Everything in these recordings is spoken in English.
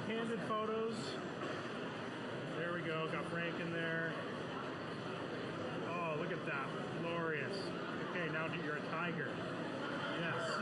Candid photos. There we go. Got Frank in there. Oh, look at that. Glorious. Okay, now you're a tiger. Yes.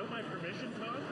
My permission, Todd?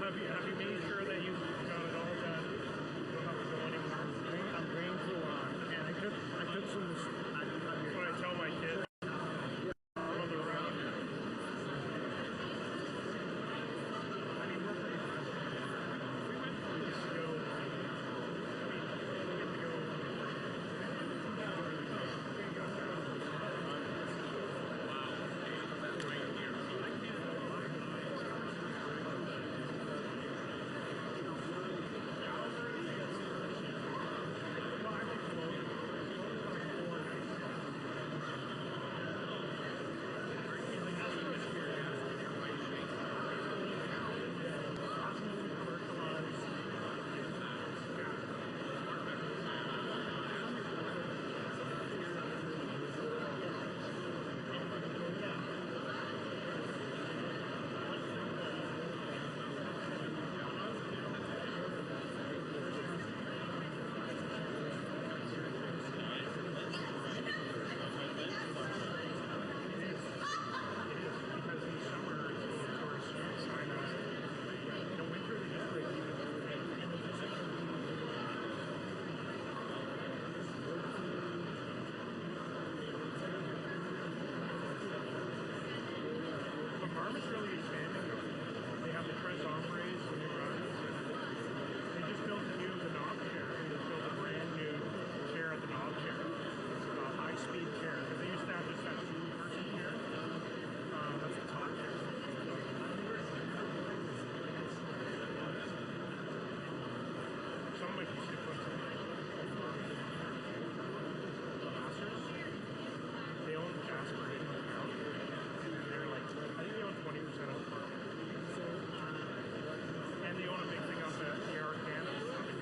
have you made sure that you got it all done? You don't have to go anymore. I'm going to, and I took some. That's what I tell my kids. Roll around. It's really expanding. They have the Trent Ombres and the Runs. They just built a new knob chair. They just built a brand new chair at the knob chair. High-speed chair. Because they used to have just that two-person chair. That's the top chair. Some of my constituents Masters, they own Jasper in the town. They're like, I think they own 20% of the market. And they own a big thing up at AR Canada.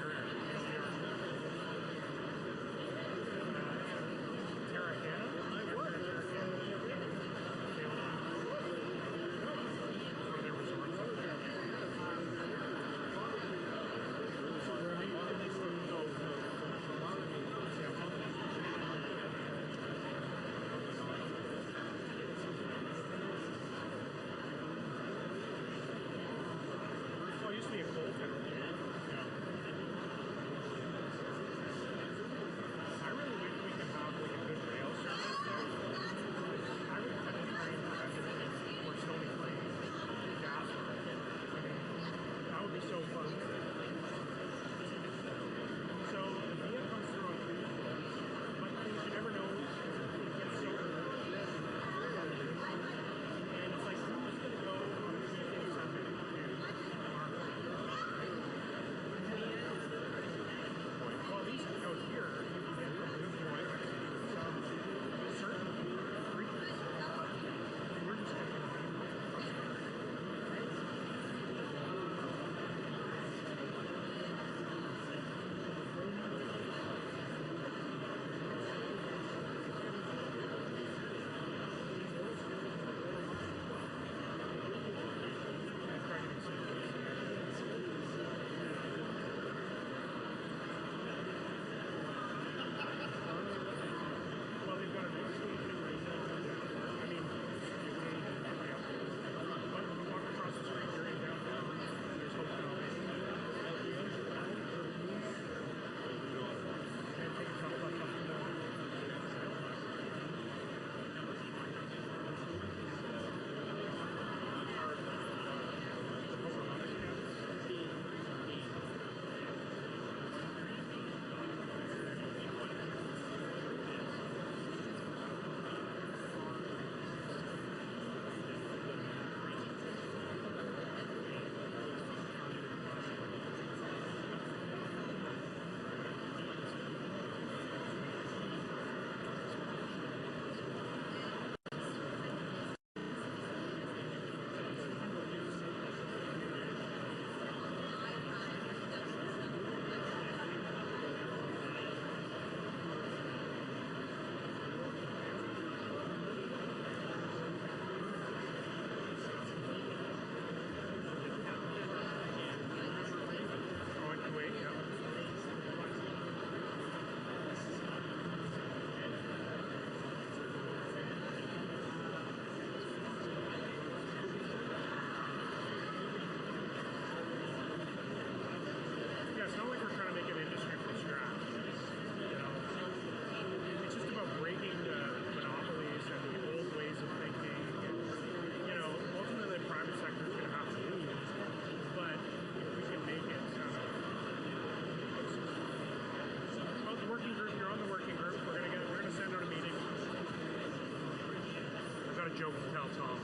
a joke to tell Tom.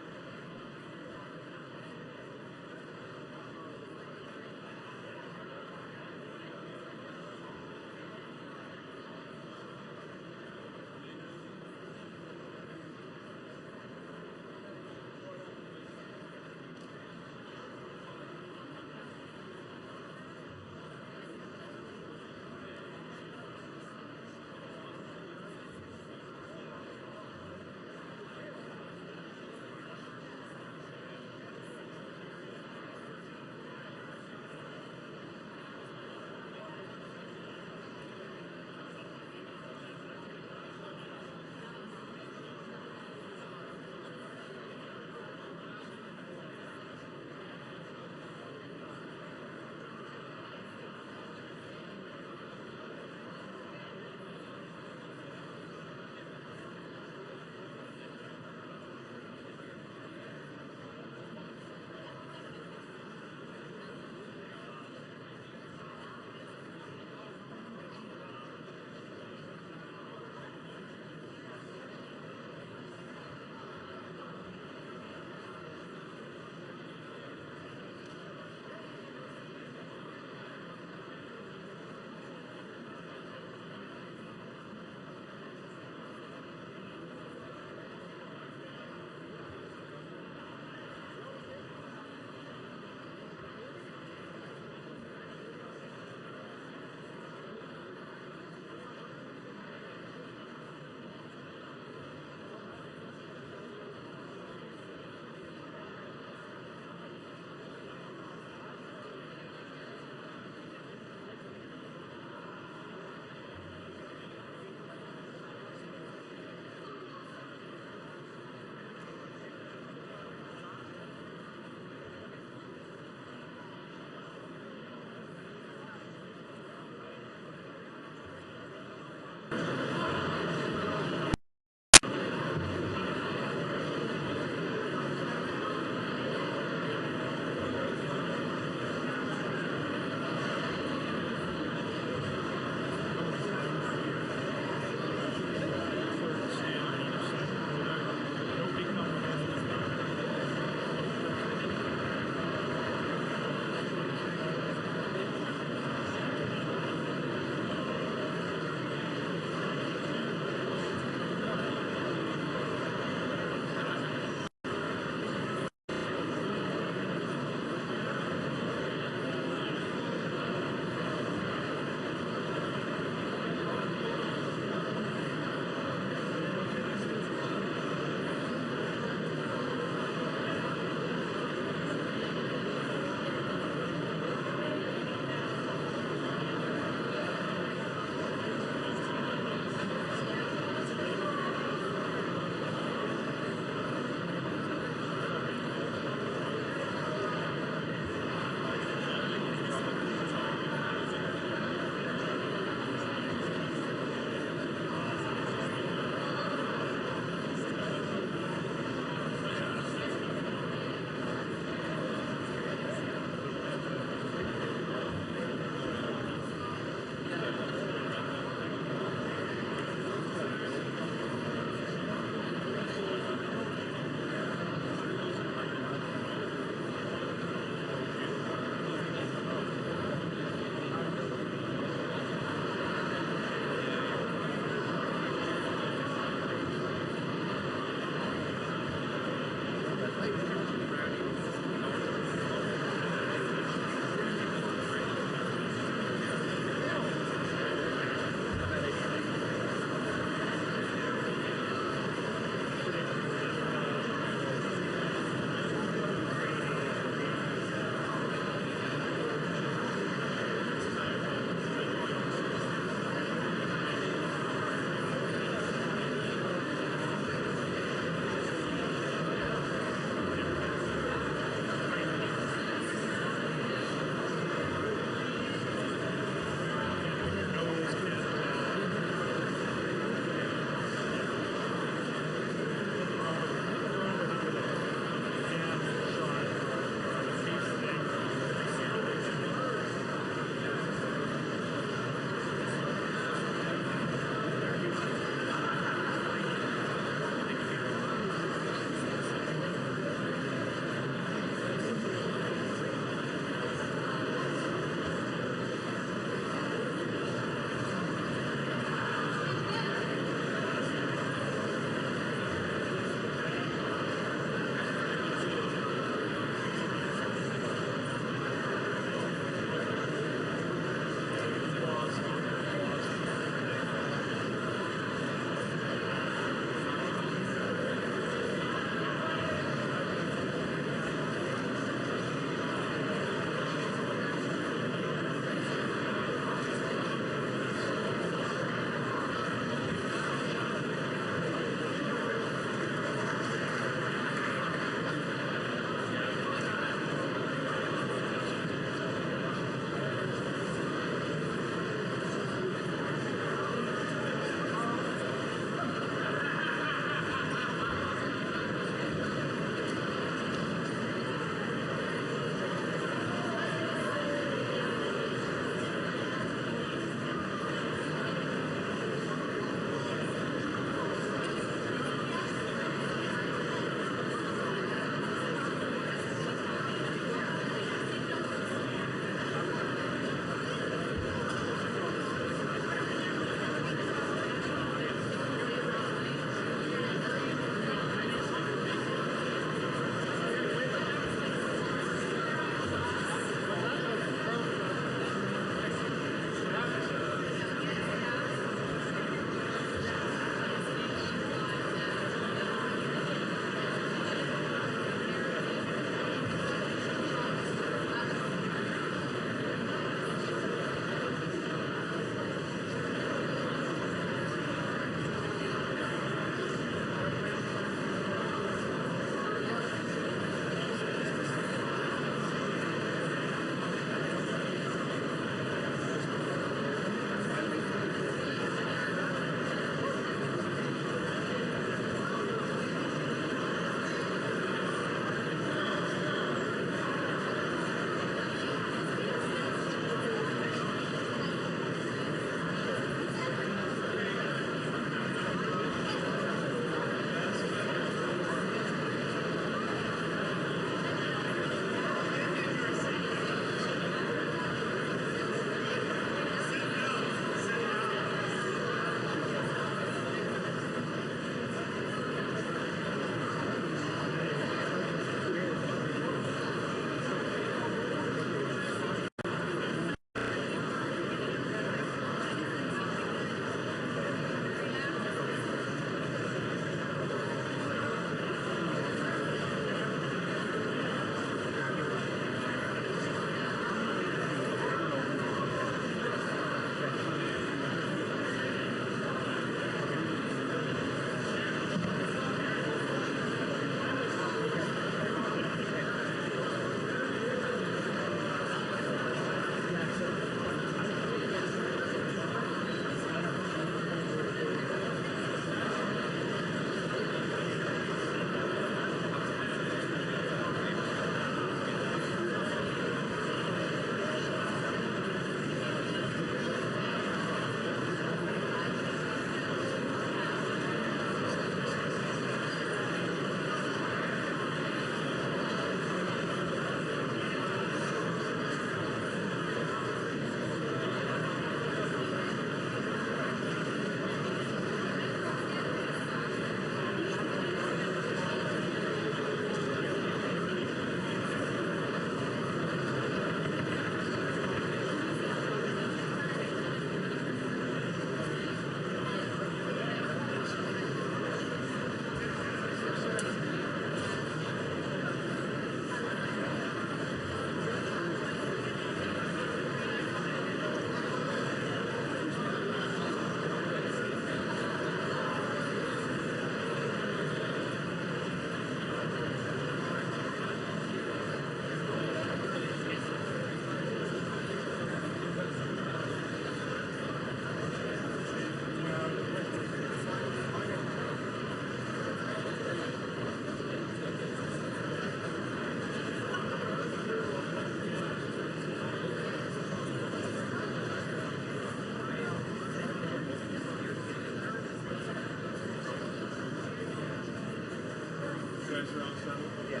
guys are all settled? Yeah.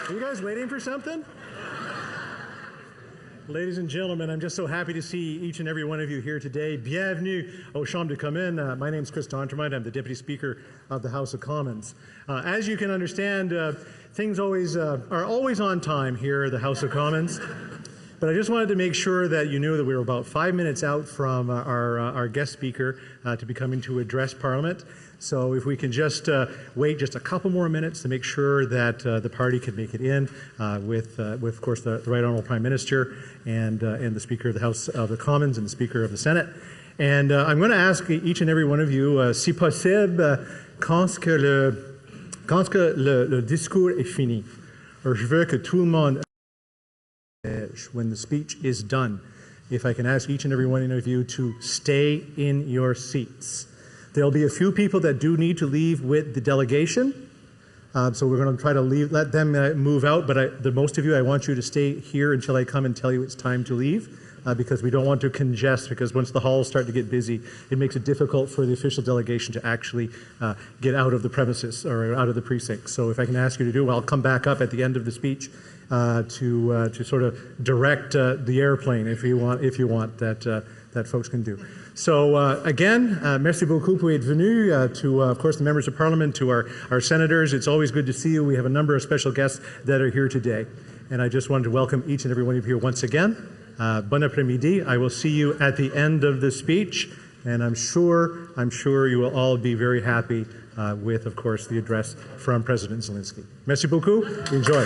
Are you guys waiting for something? Ladies and gentlemen, I'm just so happy to see each and every one of you here today. Bienvenue aux Chambres de Communes. My name is Chris D'Entremont. I'm the Deputy Speaker of the House of Commons. As you can understand, things are always on time here at the House of Commons. But I just wanted to make sure that you knew that we were about 5 minutes out from our guest speaker to be coming to address Parliament. So if we can just wait just a couple more minutes to make sure that the party can make it in with of course, the Right Honourable Prime Minister and the Speaker of the House of the Commons and the Speaker of the Senate. And I'm going to ask each and every one of you, si possible, quand que le discours est fini. Je veux que tout le monde, when the speech is done, if I can ask each and every one of you to stay in your seats. There'll be a few people that do need to leave with the delegation, so we're going to try to let them move out, but the most of you, I want you to stay here until I come and tell you it's time to leave, because we don't want to congest, because once the halls start to get busy, it makes it difficult for the official delegation to actually get out of the premises or out of the precinct. So if I can ask you to do, I'll come back up at the end of the speech to sort of direct the airplane if you want that folks can do. So again, merci beaucoup pour être venu, to of course the members of Parliament, to our senators. It's always good to see you. We have a number of special guests that are here today. And I just wanted to welcome each and every one of you here once again. Bon après-midi. I will see you at the end of the speech. And I'm sure you will all be very happy with, of course, the address from President Zelenskyy. Merci beaucoup. Enjoy.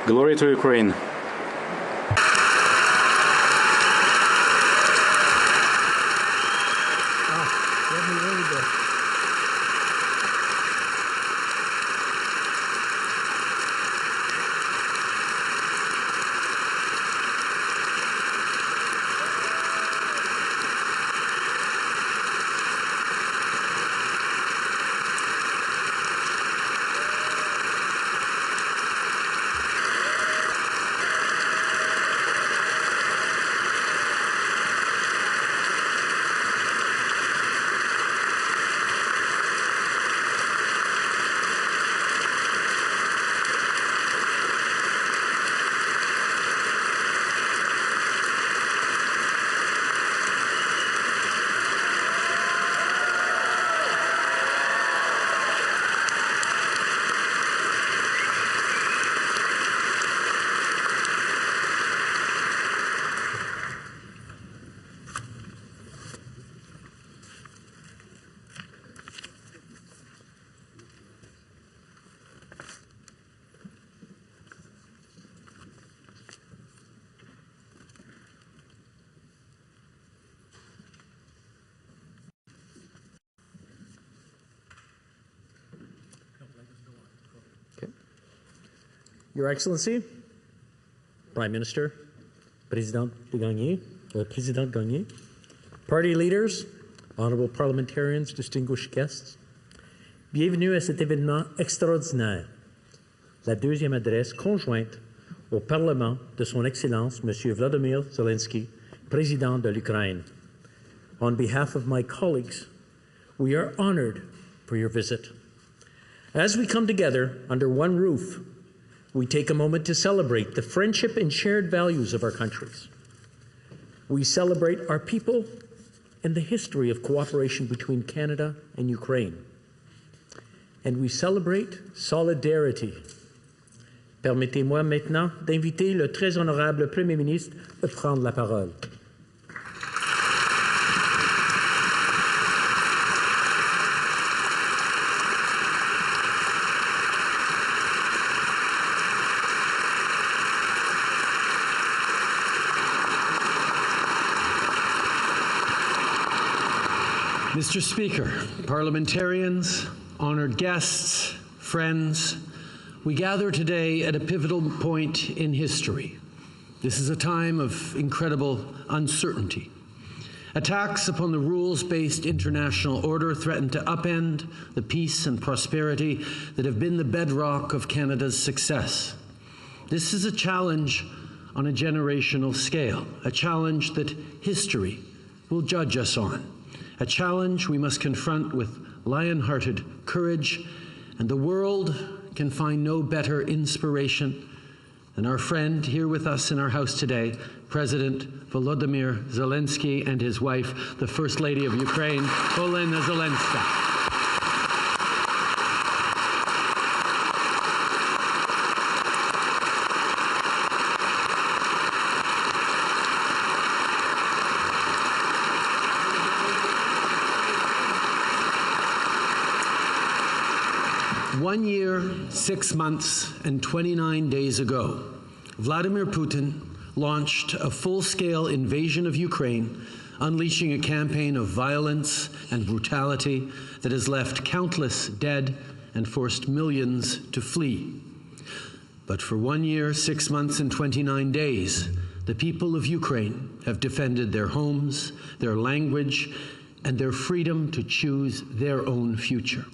Glory to Ukraine. Your Excellency, Prime Minister, Président Gagné, party leaders, honorable parliamentarians, distinguished guests, bienvenue à cet événement extraordinaire, la deuxième adresse conjointe au Parlement de Son Excellence M. Vladimir Zelensky, Président de l'Ukraine. On behalf of my colleagues, we are honored for your visit. As we come together under one roof, we take a moment to celebrate the friendship and shared values of our countries. We celebrate our people and the history of cooperation between Canada and Ukraine. And we celebrate solidarity. Permettez-moi maintenant d'inviter le très honorable Premier ministre à prendre la parole. Mr. Speaker, parliamentarians, honored guests, friends, we gather today at a pivotal point in history. This is a time of incredible uncertainty. Attacks upon the rules-based international order threaten to upend the peace and prosperity that have been the bedrock of Canada's success. This is a challenge on a generational scale, a challenge that history will judge us on. A challenge we must confront with lion-hearted courage, and the world can find no better inspiration than our friend here with us in our House today, President Volodymyr Zelensky, and his wife, the First Lady of Ukraine, Olena Zelensky. 1 year, 6 months, and 29 days ago, Vladimir Putin launched a full-scale invasion of Ukraine, unleashing a campaign of violence and brutality that has left countless dead and forced millions to flee. But for 1 year, 6 months, and 29 days, the people of Ukraine have defended their homes, their language, and their freedom to choose their own future.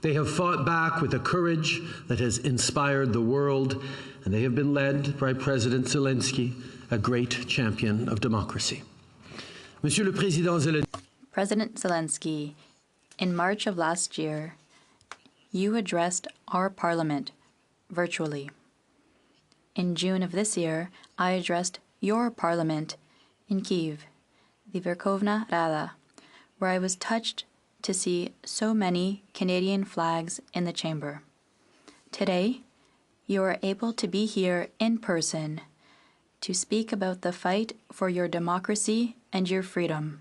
They have fought back with a courage that has inspired the world, and they have been led by President Zelensky, a great champion of democracy. Monsieur le Président Zelensky. President Zelensky, in March of last year, you addressed our parliament virtually. In June of this year, I addressed your parliament in Kyiv, the Verkhovna Rada, where I was touched to see so many Canadian flags in the chamber. Today, you are able to be here in person to speak about the fight for your democracy and your freedom.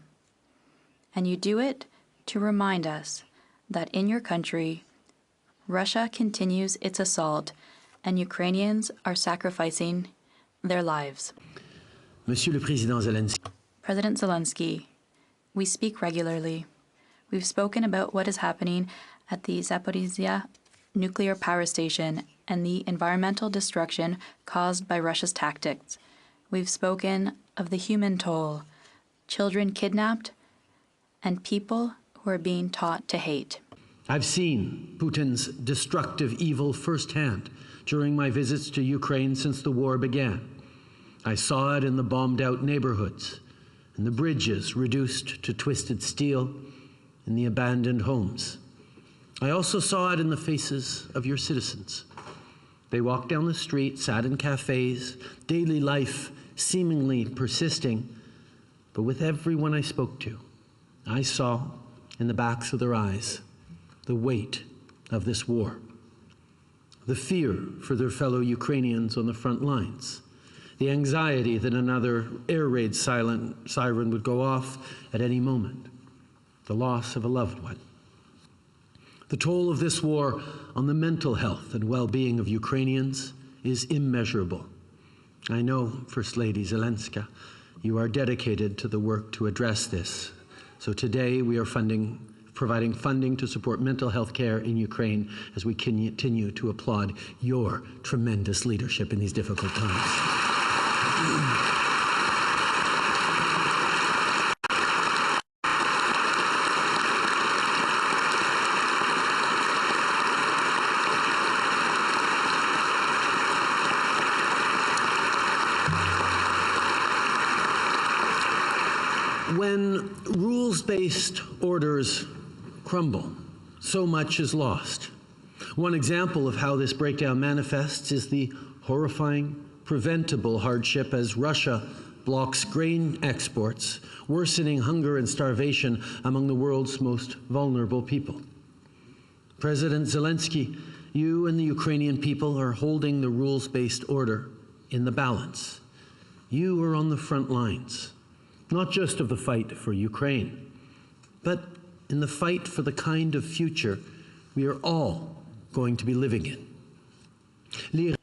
And you do it to remind us that in your country, Russia continues its assault and Ukrainians are sacrificing their lives. Monsieur le Président Zelensky. President Zelensky, we speak regularly. We've spoken about what is happening at the Zaporizhzhia nuclear power station and the environmental destruction caused by Russia's tactics. We've spoken of the human toll, children kidnapped, and people who are being taught to hate. I've seen Putin's destructive evil firsthand during my visits to Ukraine since the war began. I saw it in the bombed-out neighborhoods, in the bridges reduced to twisted steel, in the abandoned homes. I also saw it in the faces of your citizens. They walked down the street, sat in cafes, daily life seemingly persisting, but with everyone I spoke to, I saw in the backs of their eyes the weight of this war, the fear for their fellow Ukrainians on the front lines, the anxiety that another air raid siren would go off at any moment, the loss of a loved one. The toll of this war on the mental health and well-being of Ukrainians is immeasurable. I know, First Lady Zelensky, you are dedicated to the work to address this. So today we are providing funding to support mental health care in Ukraine as we continue to applaud your tremendous leadership in these difficult times. When rules-based orders crumble, so much is lost. One example of how this breakdown manifests is the horrifying, preventable hardship as Russia blocks grain exports, worsening hunger and starvation among the world's most vulnerable people. President Zelenskyy, you and the Ukrainian people are holding the rules-based order in the balance. You are on the front lines, not just of the fight for Ukraine, but in the fight for the kind of future we are all going to be living in.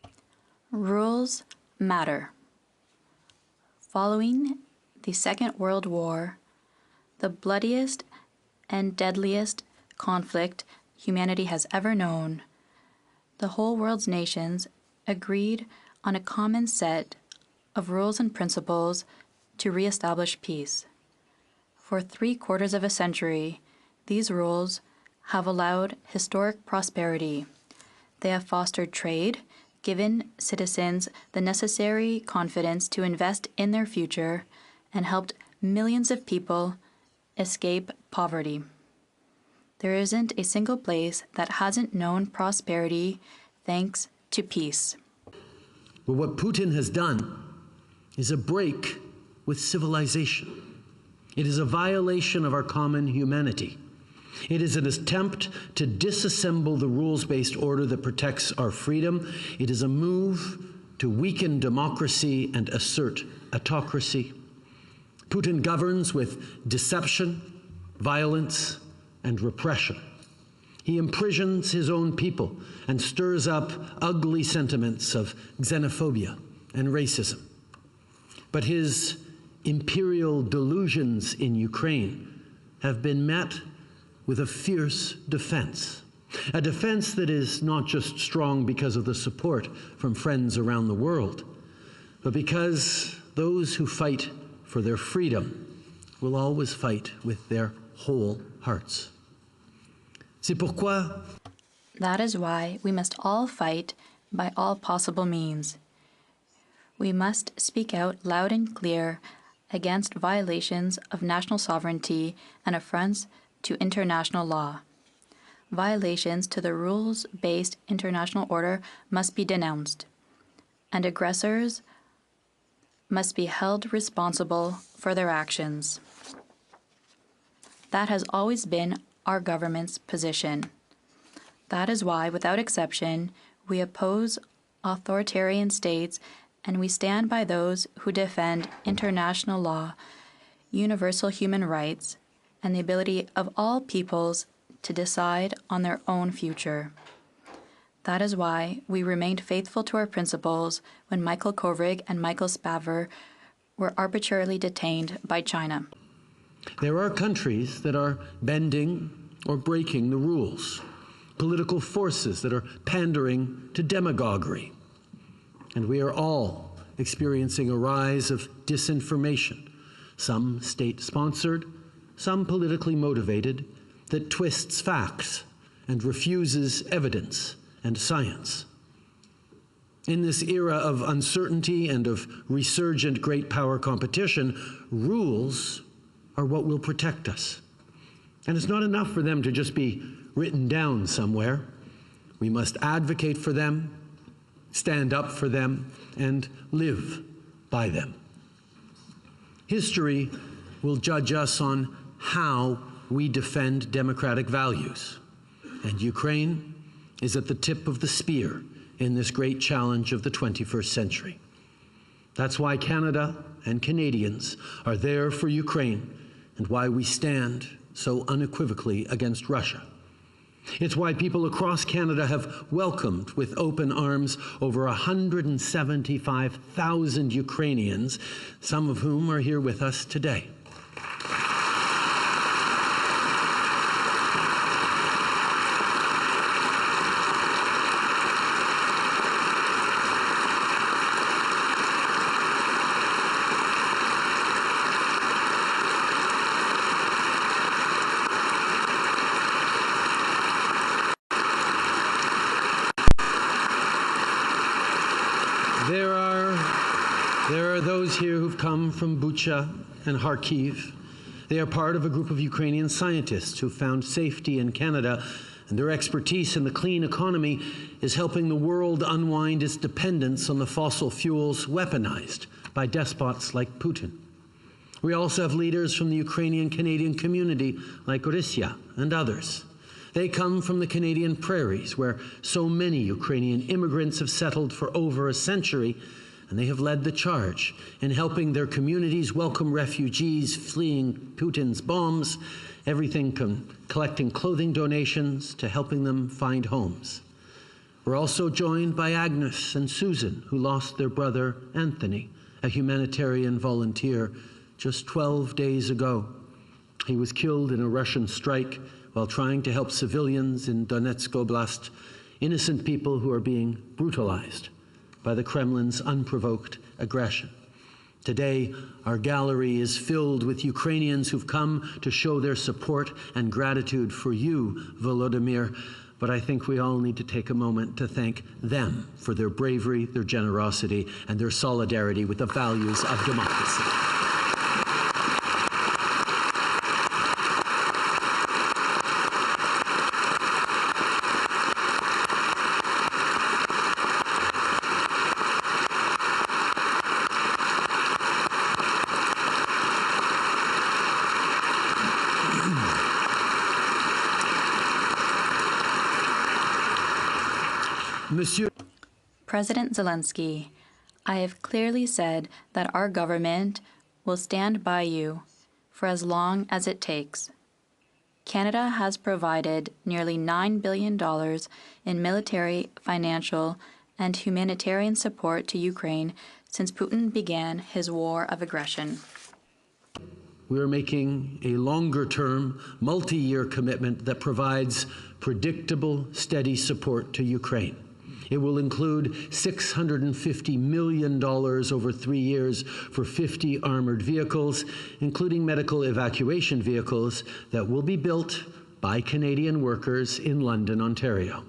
Rules matter. Following the Second World War, the bloodiest and deadliest conflict humanity has ever known, the whole world's nations agreed on a common set of rules and principles to re-establish peace. For 3/4 of a century, these rules have allowed historic prosperity. They have fostered trade, given citizens the necessary confidence to invest in their future, and helped millions of people escape poverty. There isn't a single place that hasn't known prosperity thanks to peace. But what Putin has done is a break with civilization. It is a violation of our common humanity. It is an attempt to disassemble the rules-based order that protects our freedom. It is a move to weaken democracy and assert autocracy. Putin governs with deception, violence, and repression. He imprisons his own people and stirs up ugly sentiments of xenophobia and racism. But his imperial delusions in Ukraine have been met with a fierce defense, a defense that is not just strong because of the support from friends around the world, but because those who fight for their freedom will always fight with their whole hearts. C'est pourquoi That is why we must all fight by all possible means. We must speak out loud and clear against violations of national sovereignty and affronts to international law. Violations to the rules-based international order must be denounced, and aggressors must be held responsible for their actions. That has always been our government's position. That is why, without exception, we oppose authoritarian states and we stand by those who defend international law, universal human rights, and the ability of all peoples to decide on their own future. That is why we remained faithful to our principles when Michael Kovrig and Michael Spavor were arbitrarily detained by China. there are countries that are bending or breaking the rules, political forces that are pandering to demagoguery. And we are all experiencing a rise of disinformation, some state-sponsored, some politically motivated, that twists facts and refuses evidence and science. In this era of uncertainty and of resurgent great power competition, rules are what will protect us. And it's not enough for them to just be written down somewhere. We must advocate for them, stand up for them, and live by them. History will judge us on how we defend democratic values. And Ukraine is at the tip of the spear in this great challenge of the 21st century. That's why Canada and Canadians are there for Ukraine and why we stand so unequivocally against Russia. It's why people across Canada have welcomed with open arms over 175,000 Ukrainians, some of whom are here with us today. There are those here who've come from Bucha and Kharkiv. They are part of a group of Ukrainian scientists who found safety in Canada, and their expertise in the clean economy is helping the world unwind its dependence on the fossil fuels weaponized by despots like Putin. We also have leaders from the Ukrainian-Canadian community like Orisia and others. They come from the Canadian prairies, where so many Ukrainian immigrants have settled for over a century, and they have led the charge in helping their communities welcome refugees fleeing Putin's bombs, everything from collecting clothing donations to helping them find homes. We're also joined by Agnes and Susan, who lost their brother Anthony, a humanitarian volunteer, just 12 days ago. He was killed in a Russian strike while trying to help civilians in Donetsk Oblast, innocent people who are being brutalized by the Kremlin's unprovoked aggression. Today, our gallery is filled with Ukrainians who've come to show their support and gratitude for you, Volodymyr, but I think we all need to take a moment to thank them for their bravery, their generosity, and their solidarity with the values of democracy. Monsieur President Zelenskyy, I have clearly said that our government will stand by you for as long as it takes. Canada has provided nearly $9 billion in military, financial, and humanitarian support to Ukraine since Putin began his war of aggression. We are making a longer-term, multi-year commitment that provides predictable, steady support to Ukraine. It will include $650 million over 3 years for 50 armored vehicles, including medical evacuation vehicles that will be built by Canadian workers in London, Ontario.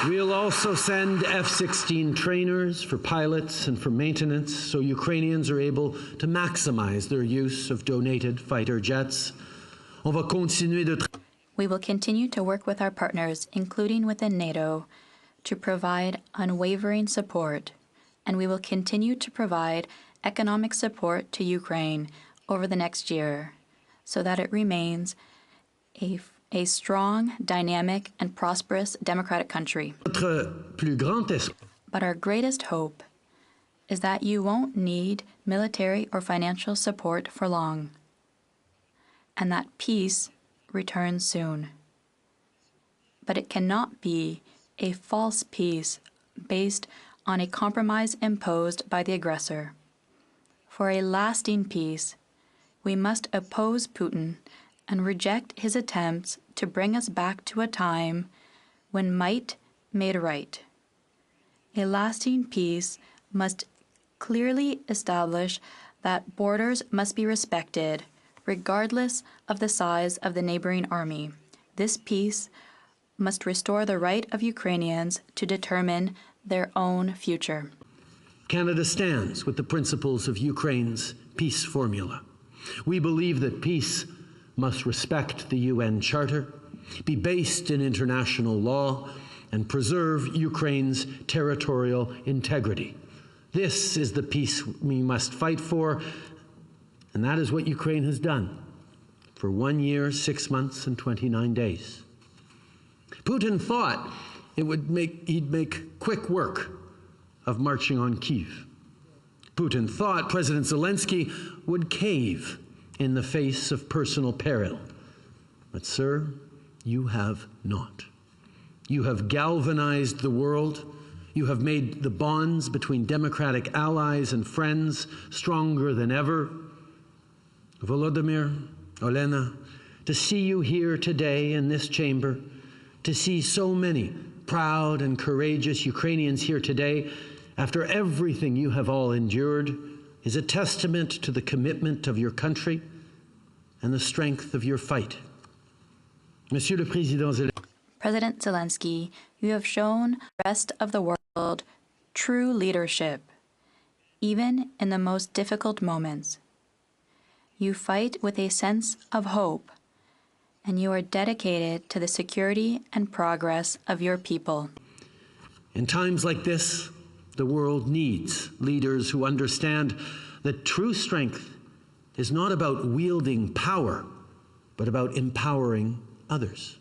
We'll also send F-16 trainers for pilots and for maintenance so Ukrainians are able to maximize their use of donated fighter jets. We will continue to work with our partners, including within NATO, to provide unwavering support, and we will continue to provide economic support to Ukraine over the next year so that it remains a strong, dynamic, and prosperous democratic country. But our greatest hope is that you won't need military or financial support for long, and that peace returns soon. But it cannot be a false peace based on a compromise imposed by the aggressor. For a lasting peace, we must oppose Putin and reject his attempts to bring us back to a time when might made right. A lasting peace must clearly establish that borders must be respected, regardless of the size of the neighboring army. This peace must restore the right of Ukrainians to determine their own future. Canada stands with the principles of Ukraine's peace formula. We believe that peace must respect the UN Charter, be based in international law, and preserve Ukraine's territorial integrity. This is the peace we must fight for, and that is what Ukraine has done for 1 year, 6 months, and 29 days. Putin thought he'd make quick work of marching on Kyiv. Putin thought President Zelenskyy would cave in the face of personal peril. But, sir, you have not. You have galvanized the world. You have made the bonds between democratic allies and friends stronger than ever. Volodymyr, Olena, to see you here today in this chamber, to see so many proud and courageous Ukrainians here today, after everything you have all endured, is a testament to the commitment of your country and the strength of your fight. Monsieur le Président Zelensky, President Zelensky, you have shown the rest of the world true leadership, even in the most difficult moments. You fight with a sense of hope, and you are dedicated to the security and progress of your people. in times like this, the world needs leaders who understand that true strength is not about wielding power, but about empowering others.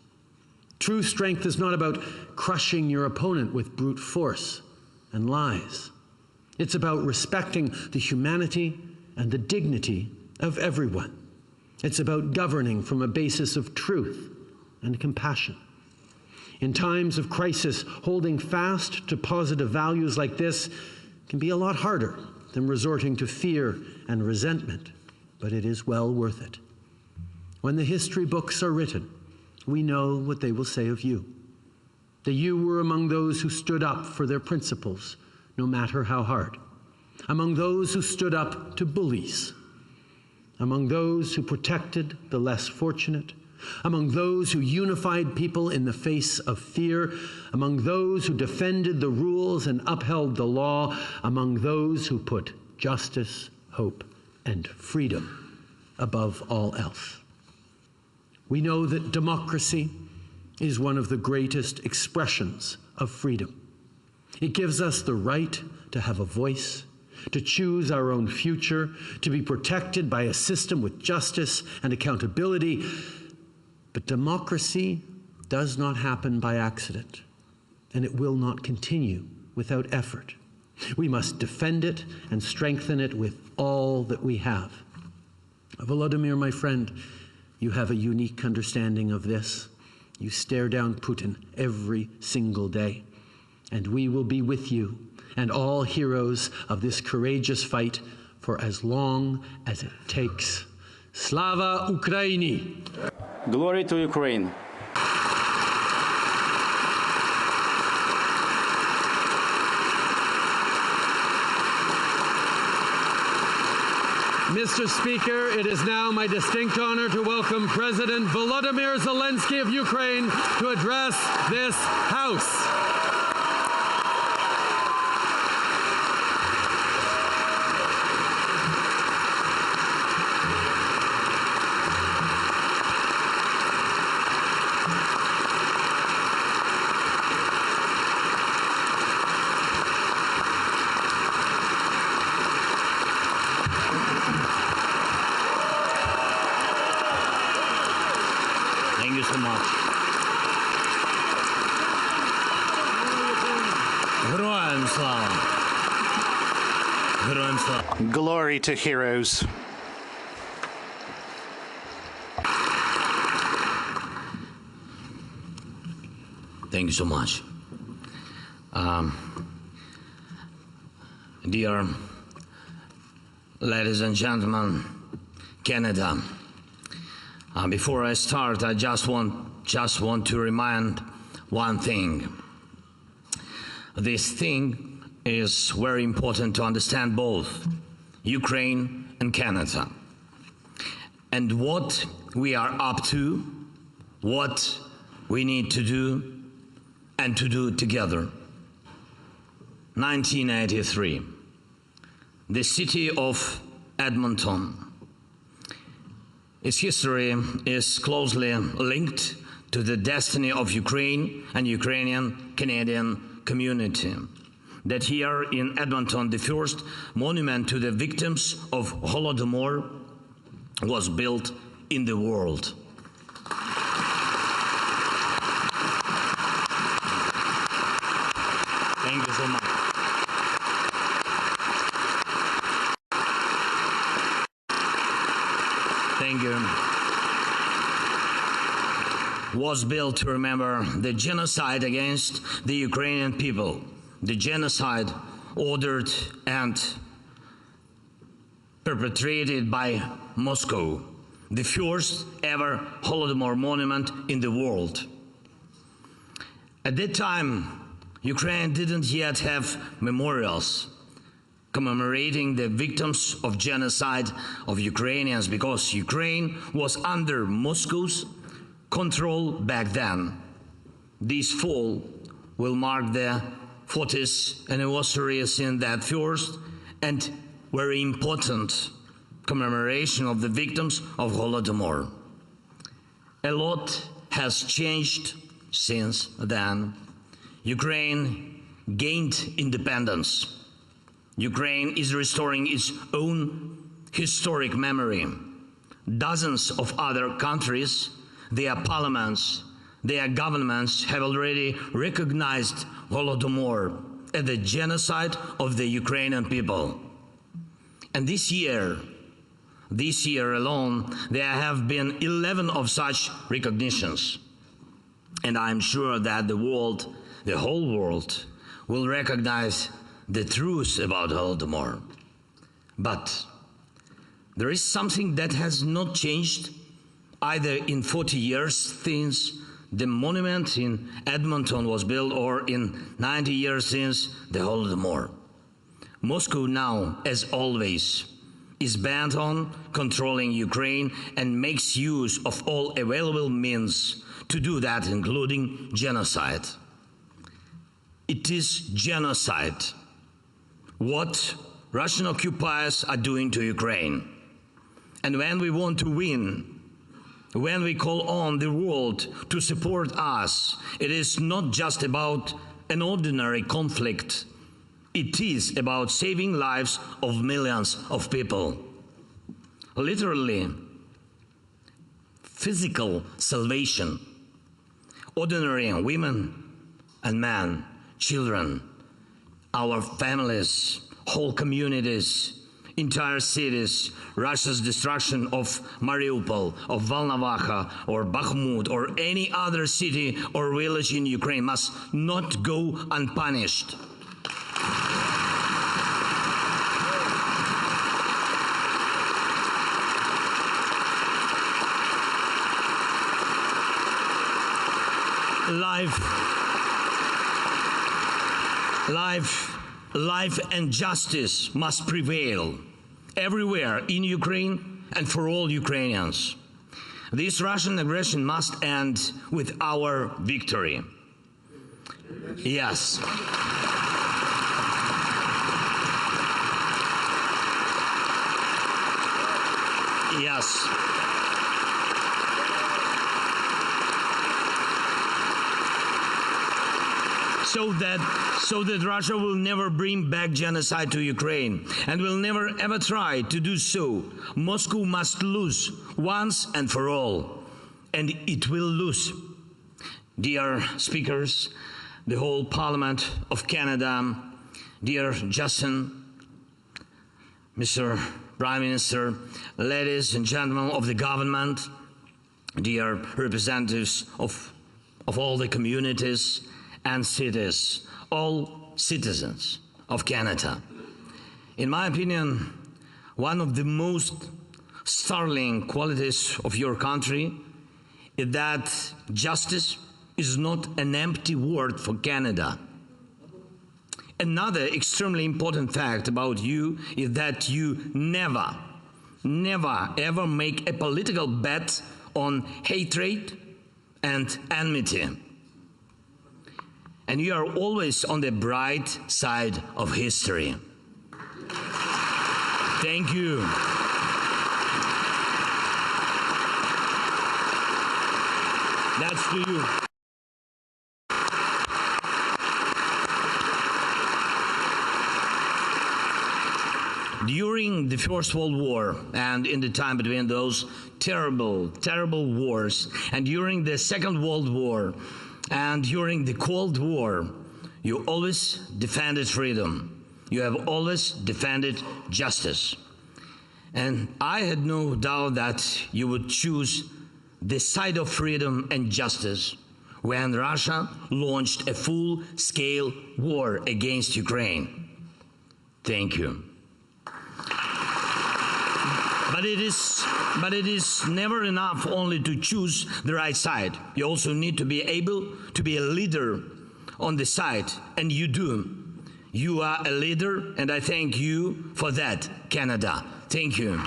True strength is not about crushing your opponent with brute force and lies. It's about respecting the humanity and the dignity of everyone. It's about governing from a basis of truth and compassion. In times of crisis, holding fast to positive values like this can be a lot harder than resorting to fear and resentment, but it is well worth it. When the history books are written, we know what they will say of you. That you were among those who stood up for their principles, no matter how hard. Among those who stood up to bullies. Among those who protected the less fortunate. Among those who unified people in the face of fear. Among those who defended the rules and upheld the law. Among those who put justice, hope, and freedom above all else. We know that democracy is one of the greatest expressions of freedom. It gives us the right to have a voice, to choose our own future, to be protected by a system with justice and accountability. But democracy does not happen by accident, and it will not continue without effort. We must defend it and strengthen it with all that we have. Volodymyr, my friend, you have a unique understanding of this. You stare down Putin every single day, and we will be with you and all heroes of this courageous fight for as long as it takes. Slava Ukraini! Glory to Ukraine. Mr. Speaker, it is now my distinct honor to welcome President Volodymyr Zelenskyy of Ukraine to address this House. Thank you so much. Героям слава. Героям слава. Glory to heroes. Thank you so much. Dear ladies and gentlemen, Canada. Before I start, I just want to remind one thing. This thing is very important to understand both Ukraine and Canada. And what we are up to, what we need to do, and to do together. 1983. The city of Edmonton. Its history is closely linked to the destiny of Ukraine and Ukrainian Canadian community. That here in Edmonton, the first monument to the victims of Holodomor was built in the world. Thank you so much. Thank you. Was built to remember the genocide against the Ukrainian people, the genocide ordered and perpetrated by Moscow, the first ever Holodomor monument in the world. At that time, Ukraine didn't yet have memorials commemorating the victims of genocide of Ukrainians because Ukraine was under Moscow's control back then. This fall will mark the 40th anniversary since that first and very important commemoration of the victims of Holodomor. A lot has changed since then. Ukraine gained independence. Ukraine is restoring its own historic memory. Dozens of other countries, their parliaments, their governments have already recognized Holodomor as the genocide of the Ukrainian people. And this year alone, there have been 11 of such recognitions. And I'm sure that the whole world, will recognize the truth about Holodomor. But there is something that has not changed either in 40 years since the monument in Edmonton was built or in 90 years since the Holodomor. Moscow now, as always, is bent on controlling Ukraine and makes use of all available means to do that, including genocide. It is genocide what Russian occupiers are doing to Ukraine. And when we want to win, when we call on the world to support us, it is not just about an ordinary conflict. It is about saving lives of millions of people. Literally, physical salvation. Ordinary women and men, children, our families, whole communities, entire cities. Russia's destruction of Mariupol, of Volnovakha, or Bakhmut, or any other city or village in Ukraine must not go unpunished. Life and justice must prevail everywhere in Ukraine and for all Ukrainians. This Russian aggression must end with our victory. Yes. Yes. So that Russia will never bring back genocide to Ukraine and will never ever try to do so. Moscow must lose once and for all, and it will lose. Dear speakers, the whole Parliament of Canada, dear Justin, Mr. Prime Minister, ladies and gentlemen of the government, dear representatives of all the communities and cities, all citizens of Canada. In my opinion, one of the most startling qualities of your country is that justice is not an empty word for Canada. Another extremely important fact about you is that you never ever make a political bet on hatred and enmity. And you are always on the bright side of history. Thank you. That's to you. During the First World War and in the time between those terrible wars, and during the Second World War, and during the Cold War, you always defended freedom. You have always defended justice. And I had no doubt that you would choose the side of freedom and justice when Russia launched a full-scale war against Ukraine. Thank you. But it is never enough only to choose the right side. You also need to be able to be a leader on the side, and you do. You are a leader, and I thank you for that, Canada. Thank you.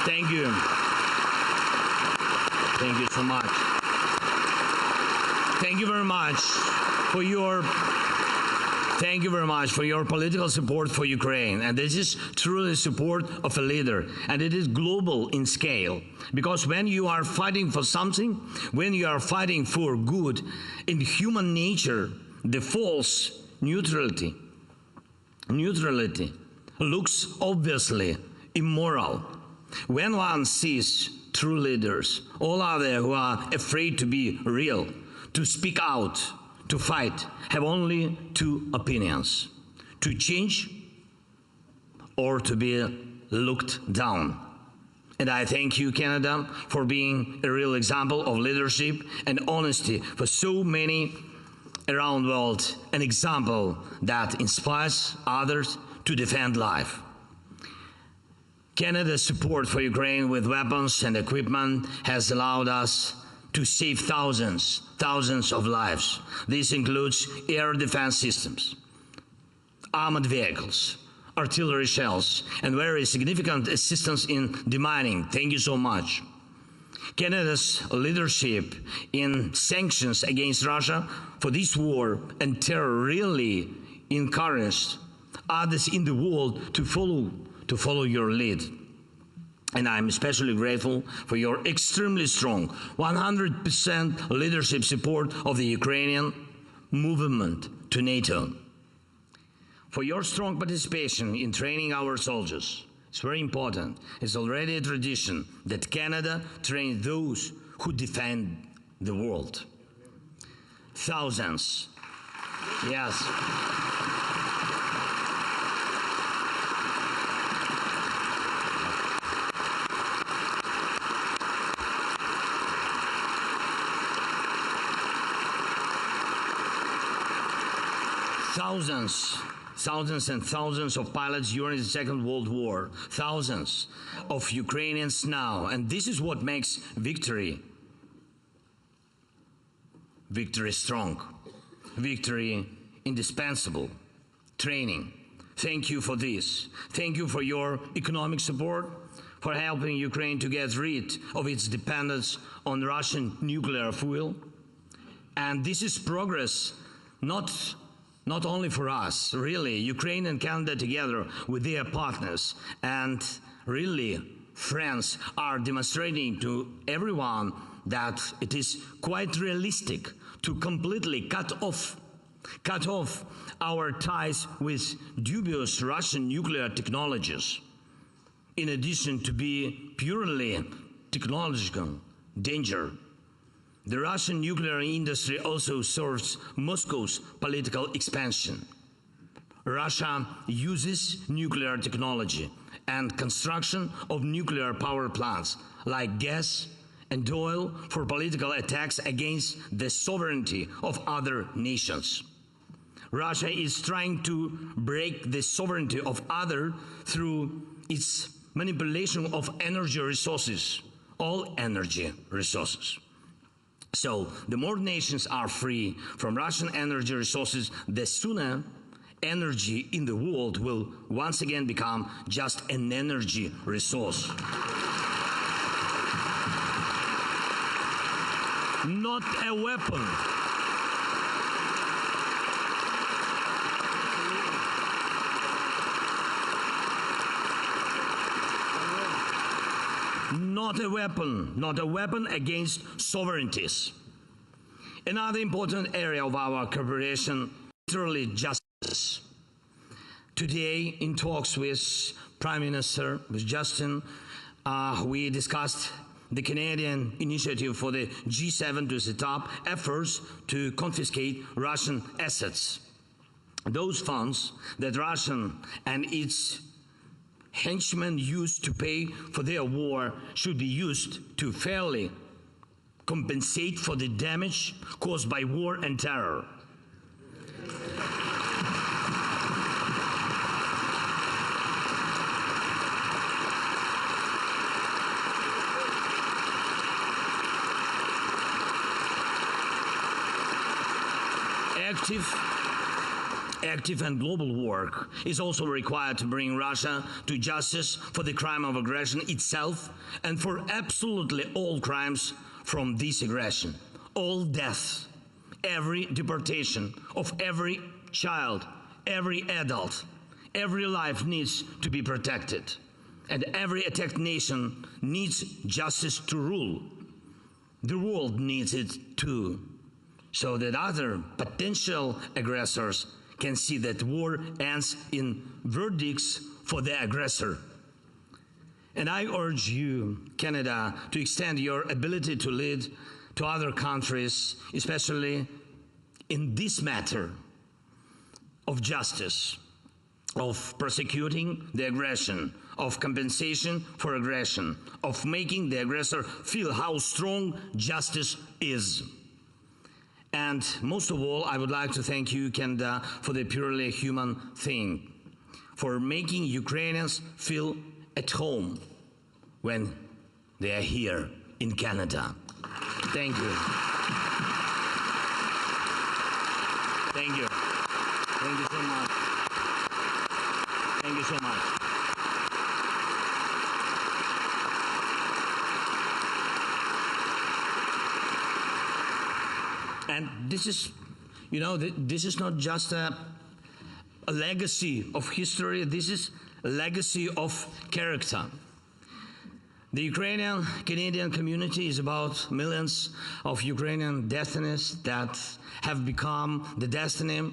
Thank you. Thank you so much. Thank you very much for your political support for Ukraine. And this is truly support of a leader. And it is global in scale. Because when you are fighting for something, when you are fighting for good, in human nature, the false neutrality looks obviously immoral. When one sees true leaders, all others who are afraid to be real, to speak out, to fight, have only two opinions: to change or to be looked down. And I thank you, Canada, for being a real example of leadership and honesty for so many around the world, an example that inspires others to defend life. Canada's support for Ukraine with weapons and equipment has allowed us to save thousands of lives. This includes air defense systems, armored vehicles, artillery shells, and very significant assistance in demining. Thank you so much. Canada's leadership in sanctions against Russia for this war and terror really encouraged others in the world to follow your lead. And I'm especially grateful for your extremely strong 100% leadership support of the Ukrainian movement to NATO. For your strong participation in training our soldiers. It's very important. It's already a tradition that Canada trains those who defend the world. Thousands. Yes. Thousands and thousands of pilots during the Second World War, thousands of Ukrainians now, and this is what makes victory strong, victory indispensable, training. Thank you for this. Thank you for your economic support, for helping Ukraine to get rid of its dependence on Russian nuclear fuel. And this is progress, not only for us, really, Ukraine and Canada together with their partners and really friends are demonstrating to everyone that it is quite realistic to completely cut off our ties with dubious Russian nuclear technologies, in addition to be purely technological danger. The Russian nuclear industry also serves Moscow's political expansion. Russia uses nuclear technology and construction of nuclear power plants like gas and oil for political attacks against the sovereignty of other nations. Russia is trying to break the sovereignty of others through its manipulation of energy resources, all energy resources. So, the more nations are free from Russian energy resources, the sooner energy in the world will once again become just an energy resource. Not a weapon. Not a weapon against sovereignties. Another important area of our cooperation, literally justice. Today, in talks with Prime Minister, with Justin, we discussed the Canadian initiative for the G7 to set up efforts to confiscate Russian assets. Those funds that Russia and its henchmen used to pay for their war should be used to fairly compensate for the damage caused by war and terror. active and global work is also required to bring Russia to justice for the crime of aggression itself and for absolutely all crimes from this aggression. All deaths, every deportation of every child, every adult, every life needs to be protected. And every attacked nation needs justice to rule. The world needs it too, so that other potential aggressors can see that war ends in verdicts for the aggressor. And I urge you, Canada, to extend your ability to lead to other countries, especially in this matter of justice, of prosecuting the aggression, of compensation for aggression, of making the aggressor feel how strong justice is. And most of all, I would like to thank you, Canada, for the purely human thing, for making Ukrainians feel at home when they are here in Canada. Thank you. Thank you. Thank you so much. Thank you so much. And this is, you know, this is not just a legacy of history, this is a legacy of character. The Ukrainian-Canadian community is about millions of Ukrainian destinies that have become the destiny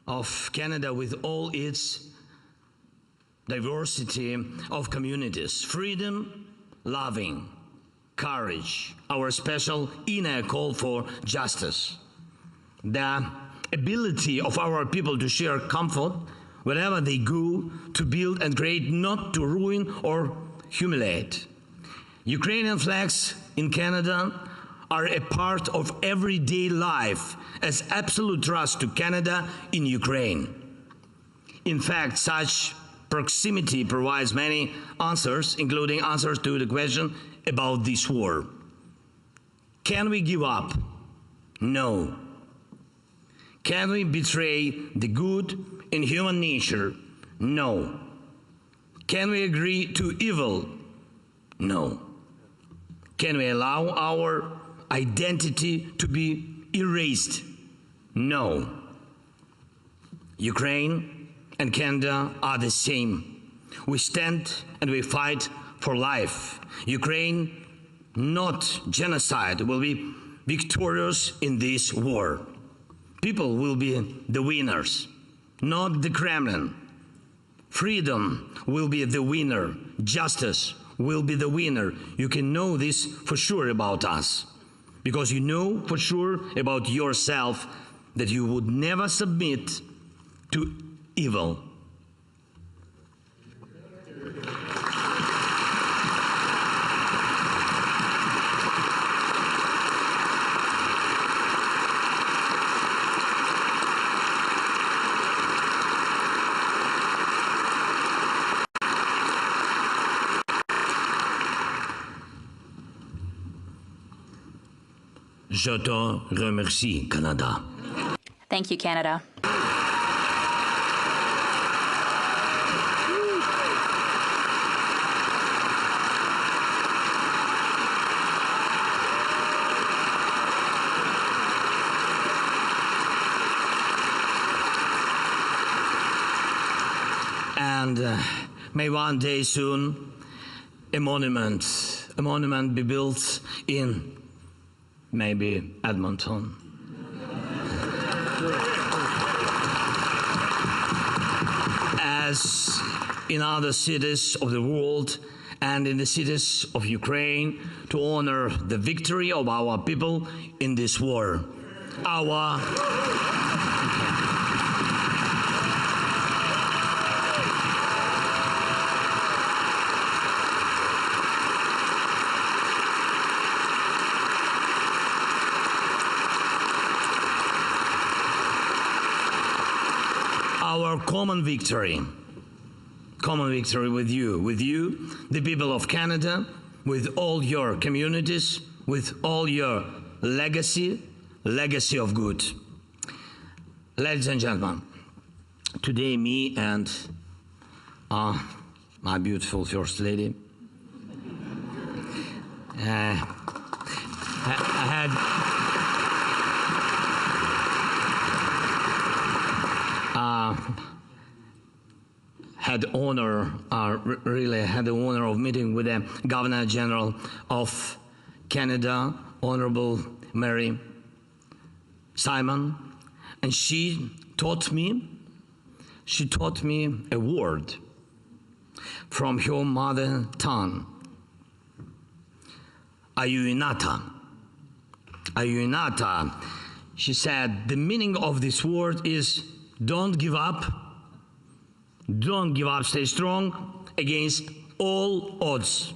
of Canada with all its diversity of communities. Freedom, loving, courage, our special inner call for justice. The ability of our people to share comfort wherever they go, to build and create, not to ruin or humiliate. Ukrainian flags in Canada are a part of everyday life as absolute trust to Canada in Ukraine. In fact, such proximity provides many answers, including answers to the question about this war. Can we give up? No. Can we betray the good in human nature? No. Can we agree to evil? No. Can we allow our identity to be erased? No. Ukraine and Canada are the same. We stand and we fight for life. Ukraine, not genocide, will be victorious in this war. People will be the winners, not the Kremlin. Freedom will be the winner. Justice will be the winner. You can know this for sure about us, because you know for sure about yourself that you would never submit to evil. Je te remercie, Canada. Thank you, Canada. And may one day soon a monument be built in maybe Edmonton. As in other cities of the world and in the cities of Ukraine, to honor the victory of our people in this war. Our common victory with you, the people of Canada, with all your communities, with all your legacy of good. Ladies and gentlemen, today me and my beautiful First Lady really had the honor of meeting with the Governor General of Canada, Honorable Mary Simon, and she taught me a word from her mother tongue. Ayuinata. Ayuinata. She said the meaning of this word is don't give up. Don't give up, stay strong against all odds.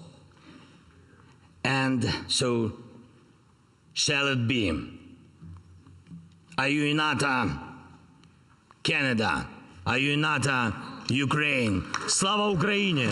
And so shall it be. Ayuinata, Canada. Ayuinata, Ukraine. Slava Ukraini!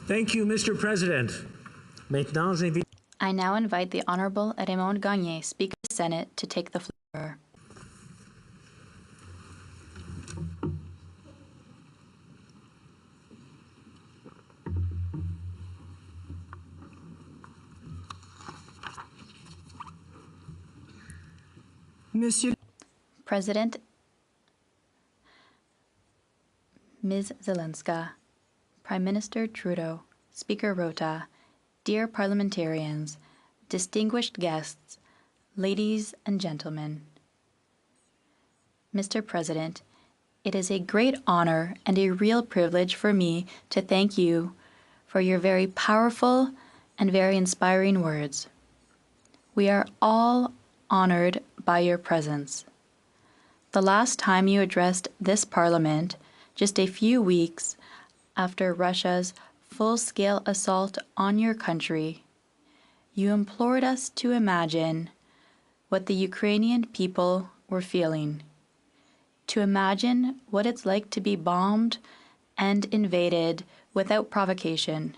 Thank you, Mr. President. I now invite the Honorable Raymond Gagné, Speaker of the Senate, to take the floor. Monsieur President, Ms. Zelenskiy, Prime Minister Trudeau, Speaker Rota, dear parliamentarians, distinguished guests, ladies and gentlemen. Mr. President, it is a great honor and a real privilege for me to thank you for your very powerful and very inspiring words. We are all honored by your presence. The last time you addressed this Parliament, just a few weeks after Russia's full-scale assault on your country, you implored us to imagine what the Ukrainian people were feeling, to imagine what it's like to be bombed and invaded without provocation,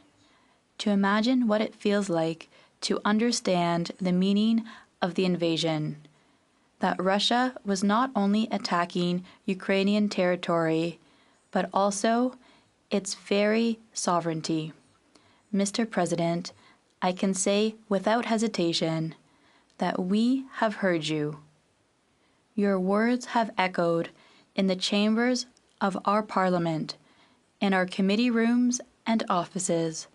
to imagine what it feels like to understand the meaning of the invasion, that Russia was not only attacking Ukrainian territory, but also its very sovereignty. Mr. President, I can say without hesitation that we have heard you. Your words have echoed in the chambers of our Parliament, in our committee rooms and offices,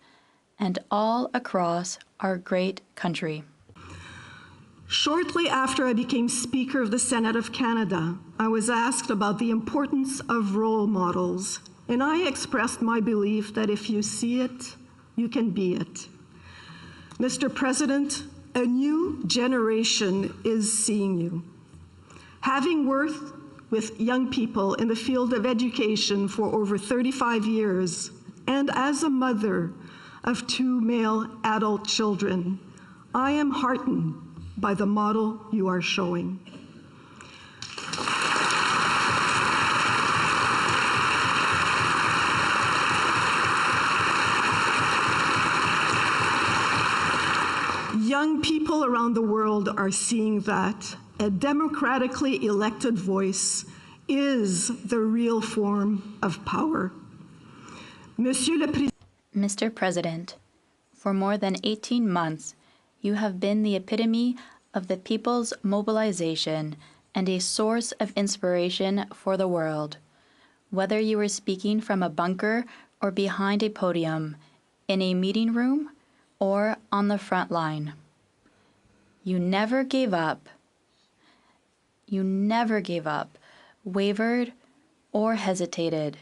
and all across our great country. Shortly after I became Speaker of the Senate of Canada, I was asked about the importance of role models, and I expressed my belief that if you see it, you can be it. Mr. President, a new generation is seeing you. Having worked with young people in the field of education for over 35 years, and as a mother of 2 male adult children, I am heartened by the model you are showing. Young people around the world are seeing that a democratically elected voice is the real form of power. Mr. President, for more than 18 months, you have been the epitome of the people's mobilization and a source of inspiration for the world. Whether you were speaking from a bunker or behind a podium, in a meeting room or on the front line, you never gave up. You never gave up, wavered, or hesitated,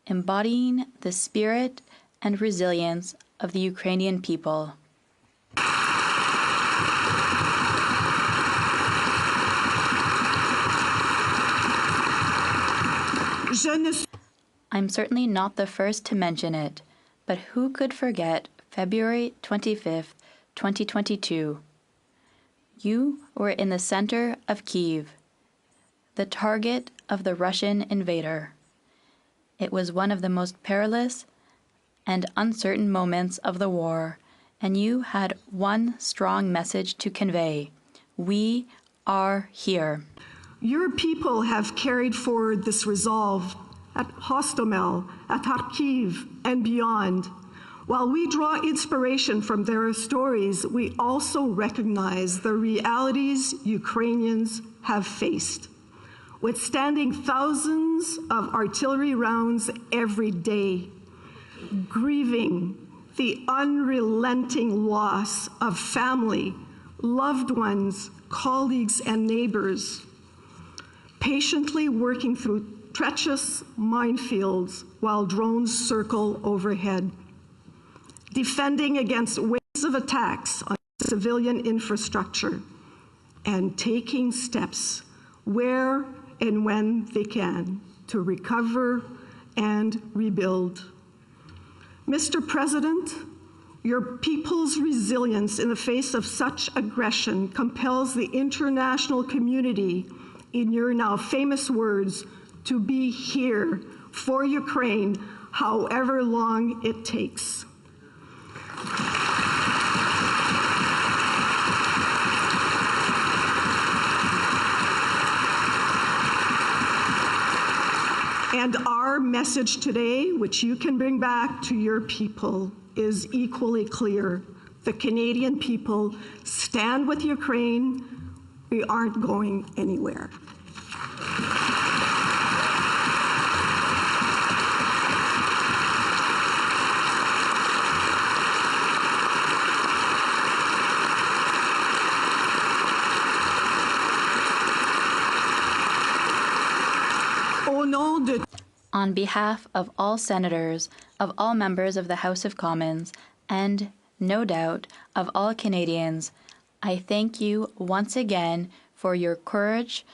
embodying the spirit and resilience of the Ukrainian people. I'm certainly not the first to mention it, but who could forget February 25th, 2022? You were in the center of Kyiv, the target of the Russian invader. It was one of the most perilous and uncertain moments of the war, and you had one strong message to convey: we are here. Your people have carried forward this resolve at Hostomel, at Kharkiv, and beyond. While we draw inspiration from their stories, we also recognize the realities Ukrainians have faced. Withstanding thousands of artillery rounds every day, grieving the unrelenting loss of family, loved ones, colleagues, and neighbors, patiently working through treacherous minefields while drones circle overhead, defending against waves of attacks on civilian infrastructure, and taking steps where and when they can to recover and rebuild. Mr. President, your people's resilience in the face of such aggression compels the international community, in your now famous words, to be here for Ukraine, however long it takes. And our message today, which you can bring back to your people, is equally clear. The Canadian people stand with Ukraine. We aren't going anywhere. On behalf of all senators, of all members of the House of Commons, and, no doubt, of all Canadians, I thank you once again for your courage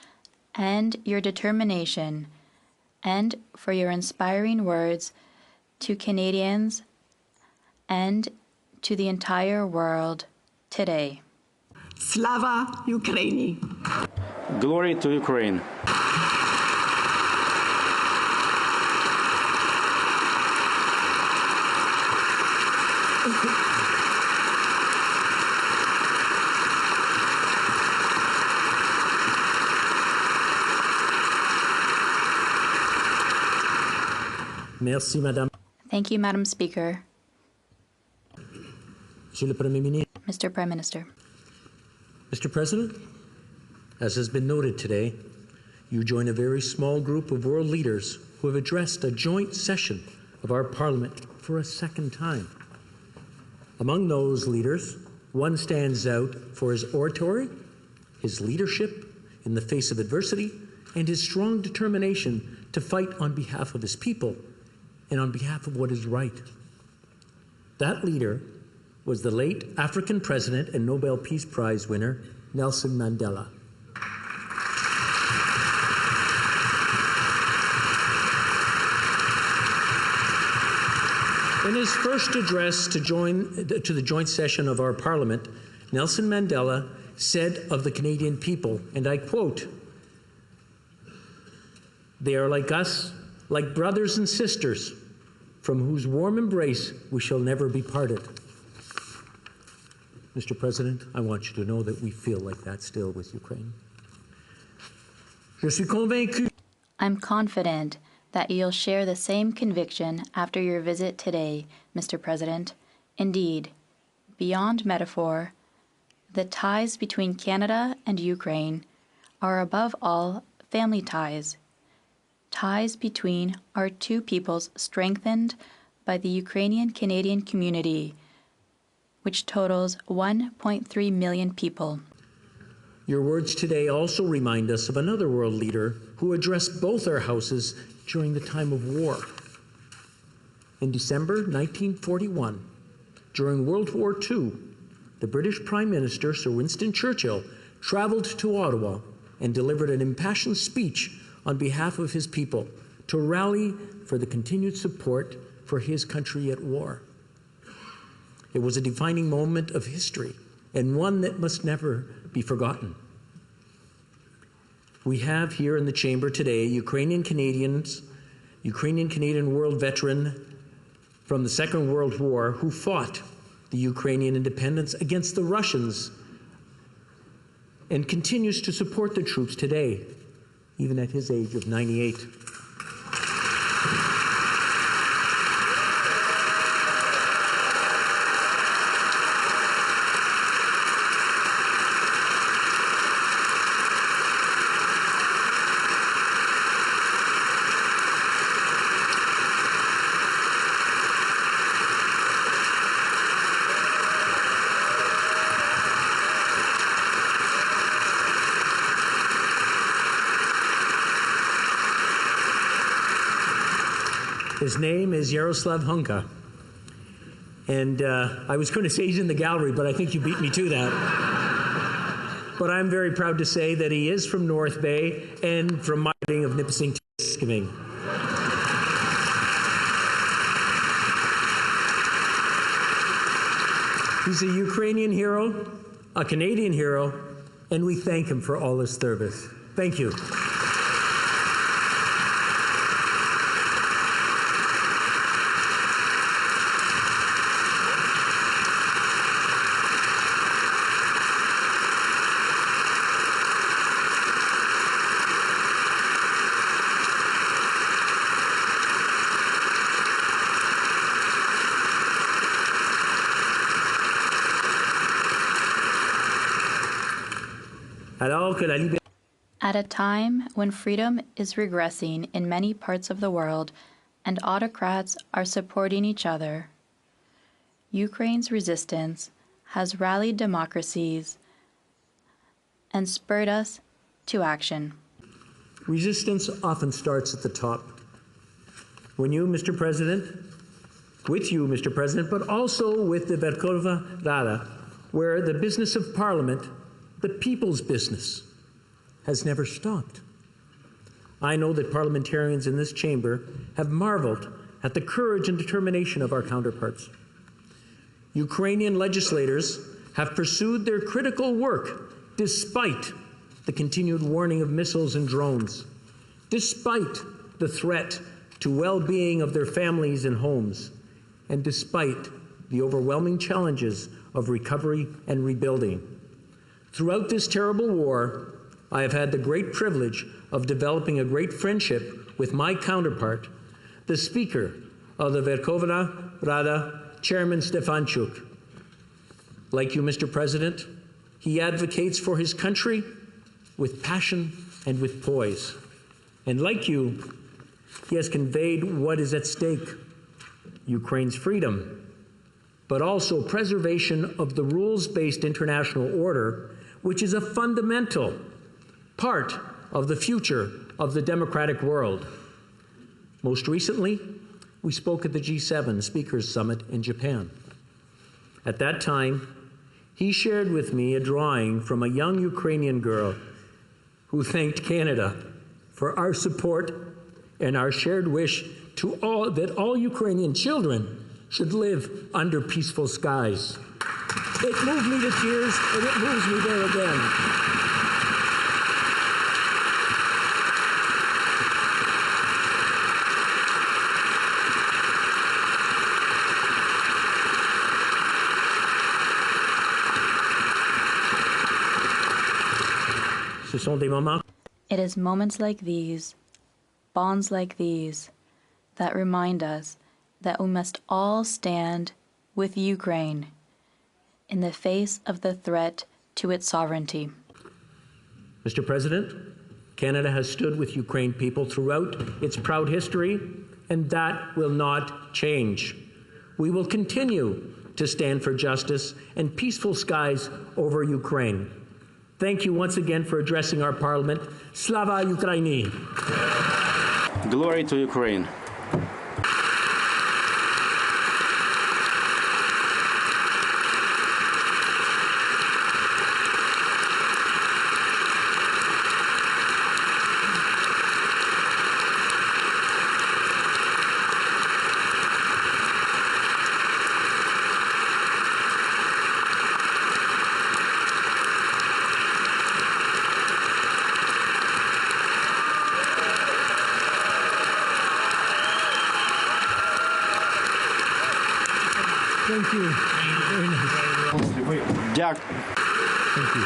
and your determination, and for your inspiring words to Canadians and to the entire world today. Slava Ukraini! Glory to Ukraine! Merci, Madame. Thank you, Madam Speaker. Monsieur le Premier ministre. Mr. Prime Minister. Mr. President, as has been noted today, you join a very small group of world leaders who have addressed a joint session of our Parliament for a second time. Among those leaders, one stands out for his oratory, his leadership in the face of adversity, and his strong determination to fight on behalf of his people and on behalf of what is right. That leader was the late African president and Nobel Peace Prize winner, Nelson Mandela. In his first address to the joint session of our Parliament, Nelson Mandela said of the Canadian people, and I quote, "They are like us, like brothers and sisters, from whose warm embrace we shall never be parted." Mr. President, I want you to know that we feel like that still with Ukraine. Je suis convaincu. I'm confident that you'll share the same conviction after your visit today, Mr. President. Indeed, beyond metaphor, the ties between Canada and Ukraine are above all family ties, ties between our two peoples strengthened by the Ukrainian-Canadian community, which totals 1.3 million people. Your words today also remind us of another world leader who addressed both our houses during the time of war. In December 1941, during World War II, the British Prime Minister, Sir Winston Churchill, traveled to Ottawa and delivered an impassioned speech on behalf of his people to rally for the continued support for his country at war. It was a defining moment of history and one that must never be forgotten. We have here in the chamber today Ukrainian-Canadian world veteran from the Second World War who fought the Ukrainian independence against the Russians and continues to support the troops today, even at his age of 98. His name is Yaroslav Hunka. And I was going to say he's in the gallery, but I think you beat me to that. But I'm very proud to say that he is from North Bay and from my riding of Nipissing-Témiscamingue. He's a Ukrainian hero, a Canadian hero, and we thank him for all his service. Thank you. At a time when freedom is regressing in many parts of the world and autocrats are supporting each other, Ukraine's resistance has rallied democracies and spurred us to action. Resistance often starts at the top. When you, Mr. President, with you, Mr. President, but also with the Verkhovna Rada, where the business of Parliament, the people's business, has never stopped. I know that parliamentarians in this chamber have marveled at the courage and determination of our counterparts. Ukrainian legislators have pursued their critical work despite the continued warning of missiles and drones, despite the threat to well-being of their families and homes, and despite the overwhelming challenges of recovery and rebuilding. Throughout this terrible war, I have had the great privilege of developing a great friendship with my counterpart, the Speaker of the Verkhovna Rada, Chairman Stefanchuk. Like you, Mr. President, he advocates for his country with passion and with poise. And like you, he has conveyed what is at stake: Ukraine's freedom, but also preservation of the rules-based international order, which is a fundamental part of the future of the democratic world. Most recently, we spoke at the G7 Speakers Summit in Japan. At that time, he shared with me a drawing from a young Ukrainian girl who thanked Canada for our support and our shared wish that all Ukrainian children should live under peaceful skies. It moved me to tears, and it moves me there again. Ce sont des moments. It is moments like these, bonds like these, that remind us that we must all stand with Ukraine in the face of the threat to its sovereignty. Mr. President, Canada has stood with Ukraine people throughout its proud history, and that will not change. We will continue to stand for justice and peaceful skies over Ukraine. Thank you once again for addressing our Parliament. Slava Ukraini! Glory to Ukraine. Thank you. Very nice. Дякую. Thank you.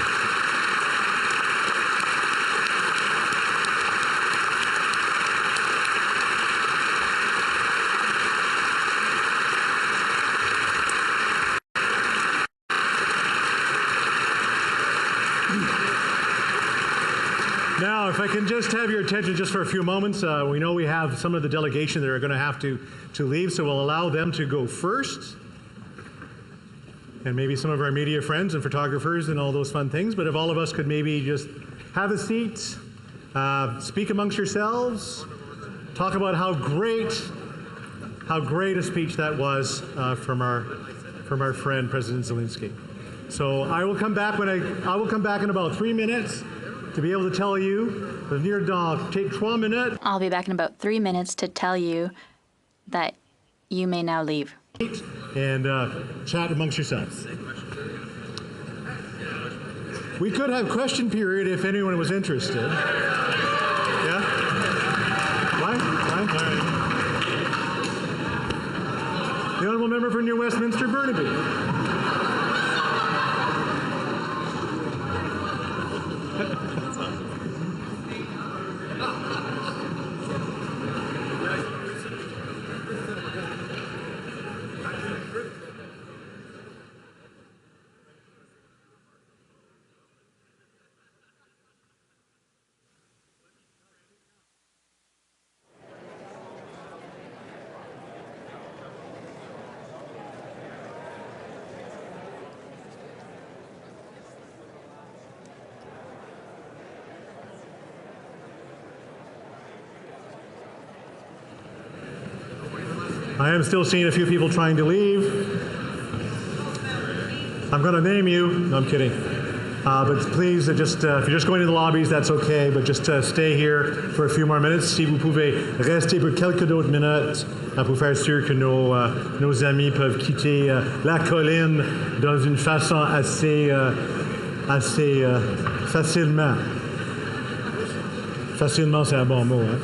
Now, if I can just have your attention just for a few moments. We know we have some of the delegation that are going to have to leave, so we'll allow them to go first. And maybe some of our media friends and photographers and all those fun things. But if all of us could maybe just have a seat, speak amongst yourselves, talk about how great a speech that was from our friend President Zelenskyy. So I will come back in about 3 minutes to be able to tell you. Near dog, take 3 minutes. I'll be back in about 3 minutes to tell you that you may now leave. And chat amongst yourselves. We could have question period if anyone was interested. Yeah? Why? All right. The Honourable Member for New Westminster, Burnaby. I am still seeing a few people trying to leave. I'm going to name you. No, I'm kidding. But please, if you're just going to the lobbies, that's okay. But just stay here for a few more minutes. Si vous pouvez rester pour quelques d'autres minutes pour faire sûr que nos amis peuvent quitter la colline dans une façon assez facilement. Facilement, c'est un bon mot, hein?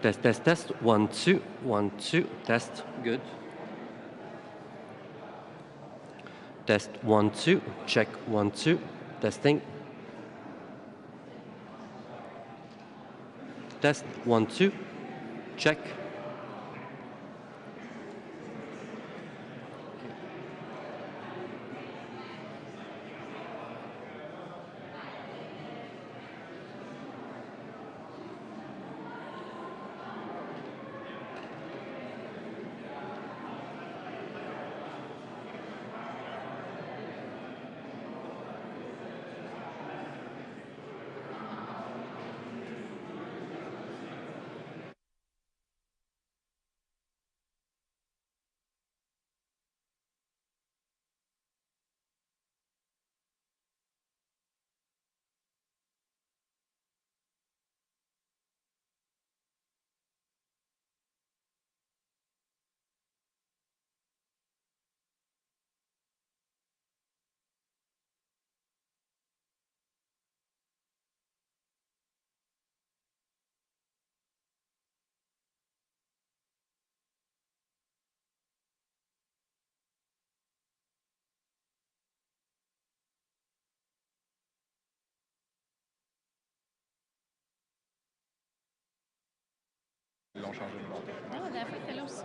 Test, test, test. 1, 2, 1, 2. Test. Good. Test 1, 2. Check 1, 2. Testing. Test 1, 2. Check. Non, la dernière fois, t'es là aussi.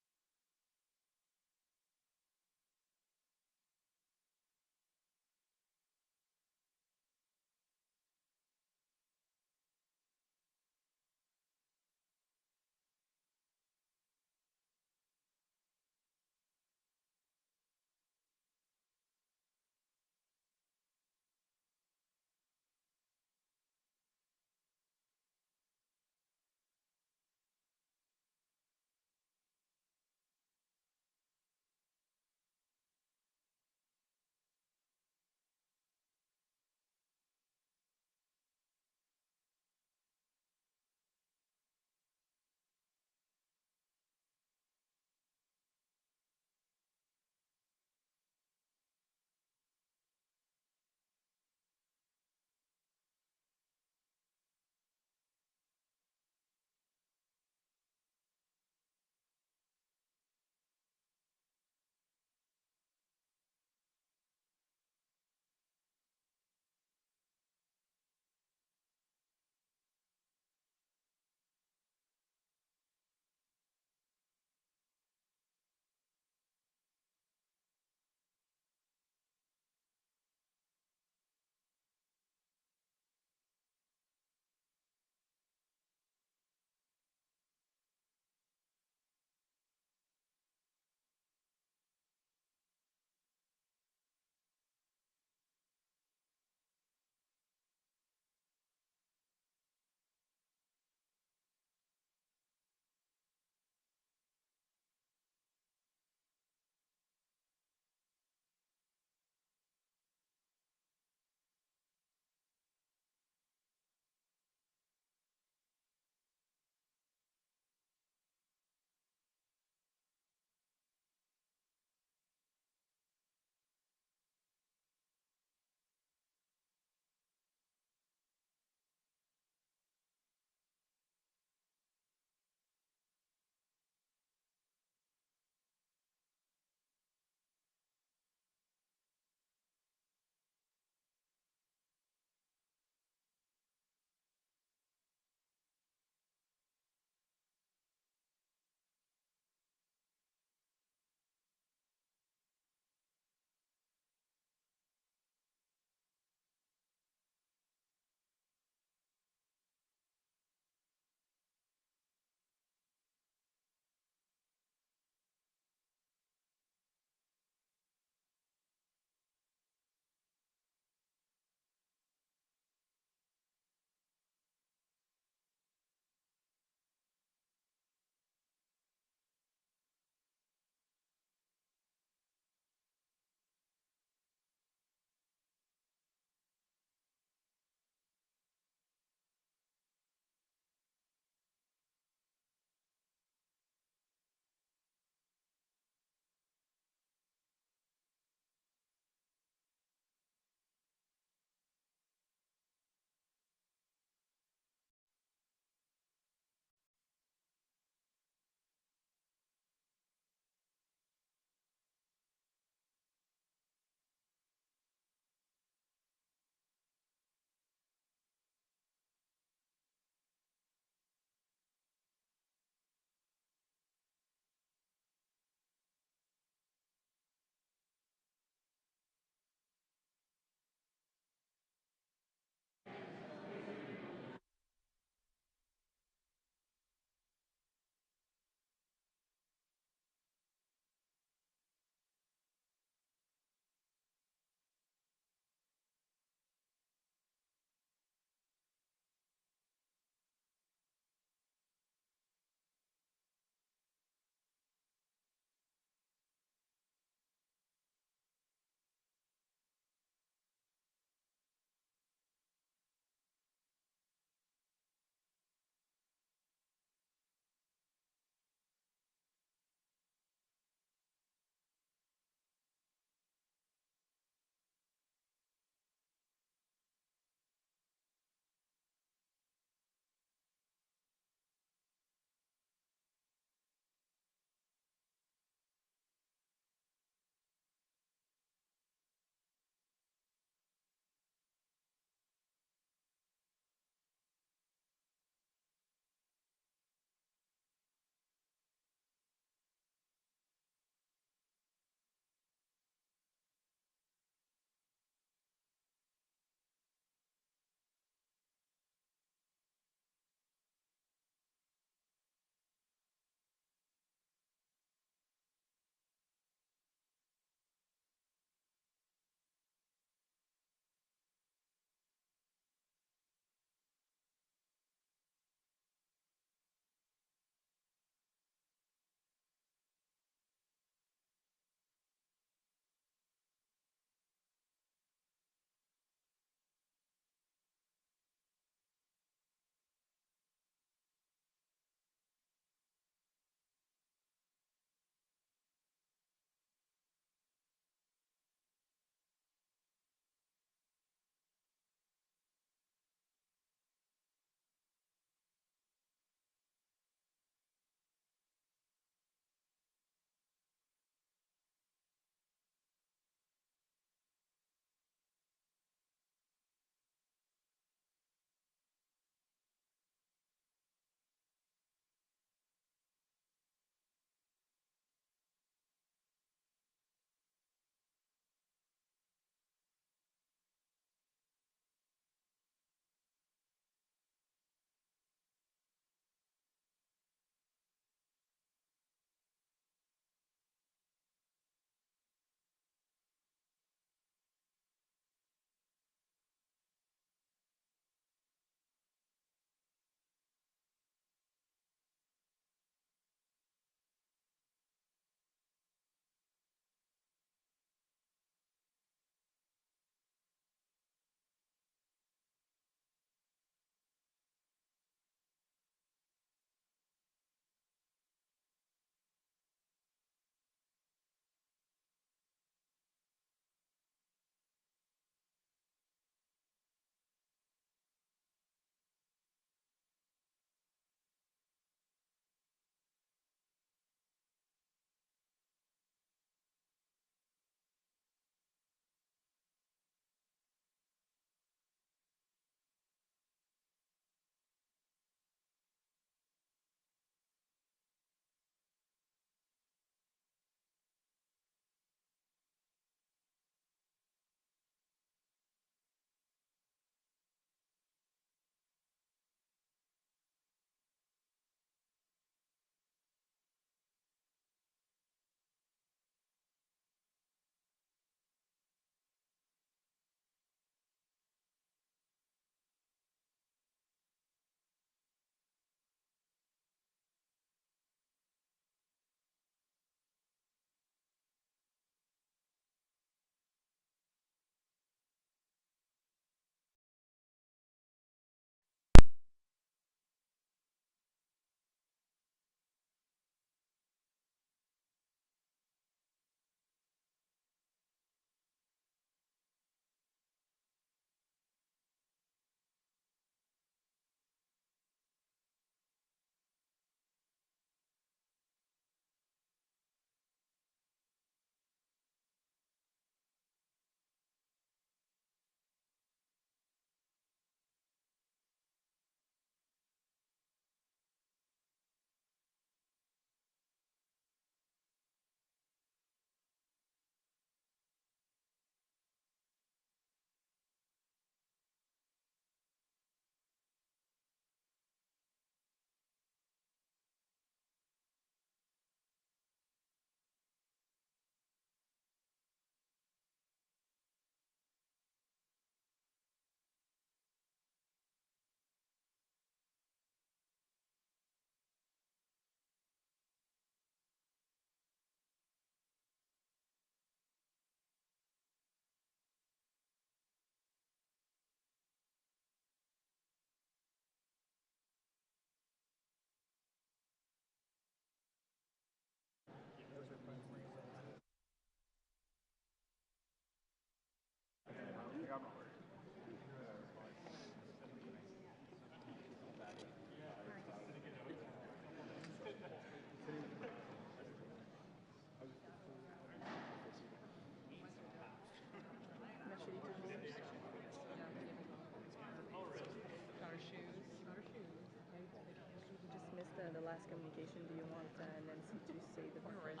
last communication, do you want Nancy to say the first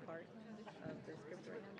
part of the script right now?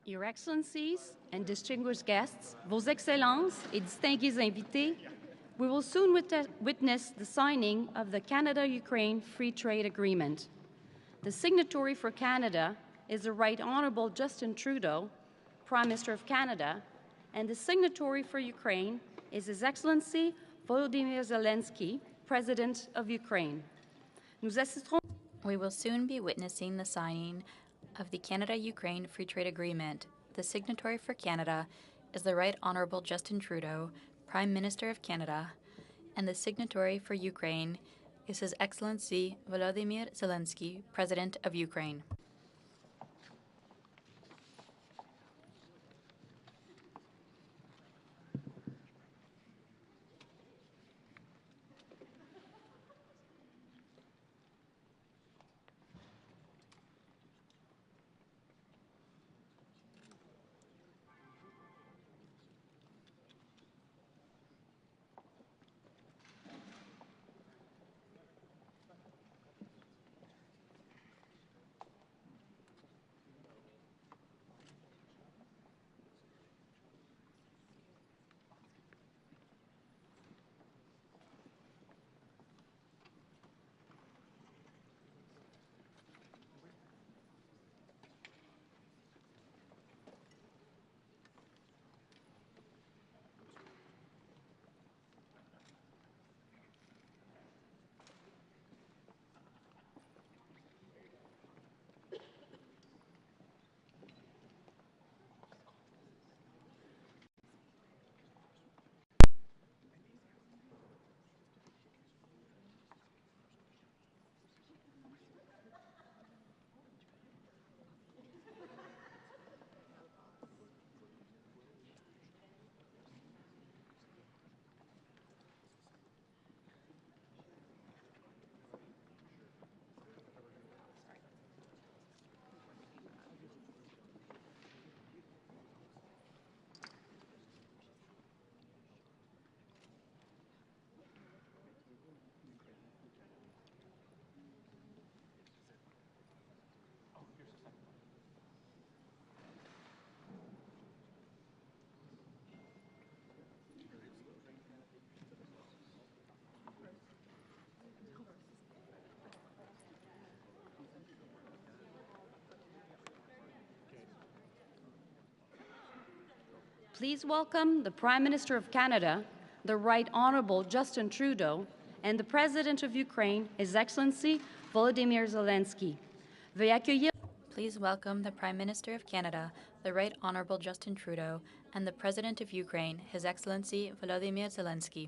Your Excellencies and distinguished guests, Vos Excellences et distingués invités, we will soon witness the signing of the Canada-Ukraine Free Trade Agreement. The signatory for Canada is the Right Honourable Justin Trudeau, Prime Minister of Canada, and the signatory for Ukraine is His Excellency Volodymyr Zelenskyy, President of Ukraine. We will soon be witnessing the signing of the Canada-Ukraine Free Trade Agreement. The signatory for Canada is the Right Honourable Justin Trudeau, Prime Minister of Canada, and the signatory for Ukraine is His Excellency Volodymyr Zelenskyy, President of Ukraine. Please welcome the Prime Minister of Canada, the Right Honourable Justin Trudeau, and the President of Ukraine, His Excellency Volodymyr Zelenskyy. Veuillez accueillir. Please welcome the Prime Minister of Canada, the Right Honourable Justin Trudeau, and the President of Ukraine, His Excellency Volodymyr Zelenskyy.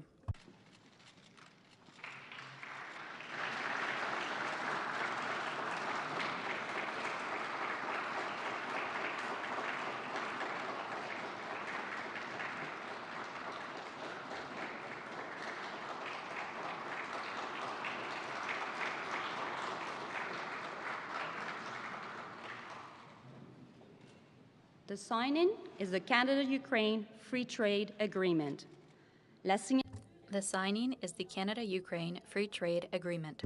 The signing is the Canada-Ukraine Free Trade Agreement. The signing is the Canada-Ukraine Free Trade Agreement.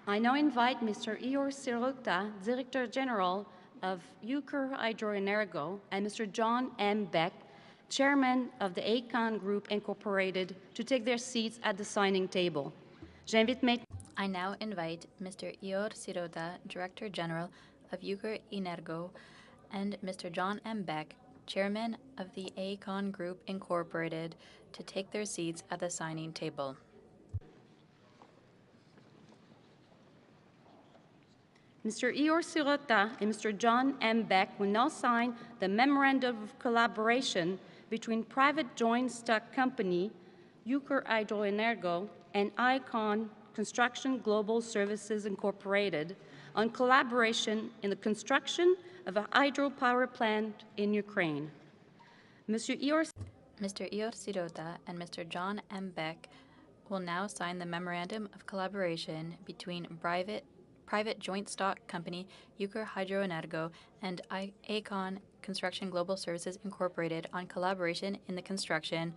I now invite Mr. Ihor Sirota, Director General of Ukrenergo, and Mr. John M. Beck, Chairman of the Aecon Group Incorporated, to take their seats at the signing table. I now invite Mr. Ihor Sirota, Director General of Ukrenergo, and Mr. John M. Beck, Chairman of the Aecon Group Incorporated, to take their seats at the signing table. Mr. Ihor Sirota and Mr. John M. Beck will now sign the Memorandum of Collaboration between private joint stock company Ukrenergo and Aecon Construction Global Services Incorporated on collaboration in the construction of a hydropower plant in Ukraine. Mr. Ihor Sirota and Mr. John M. Beck will now sign the Memorandum of Collaboration between private joint stock company Ukrenergo and Aecon Construction Global Services Incorporated on collaboration in the construction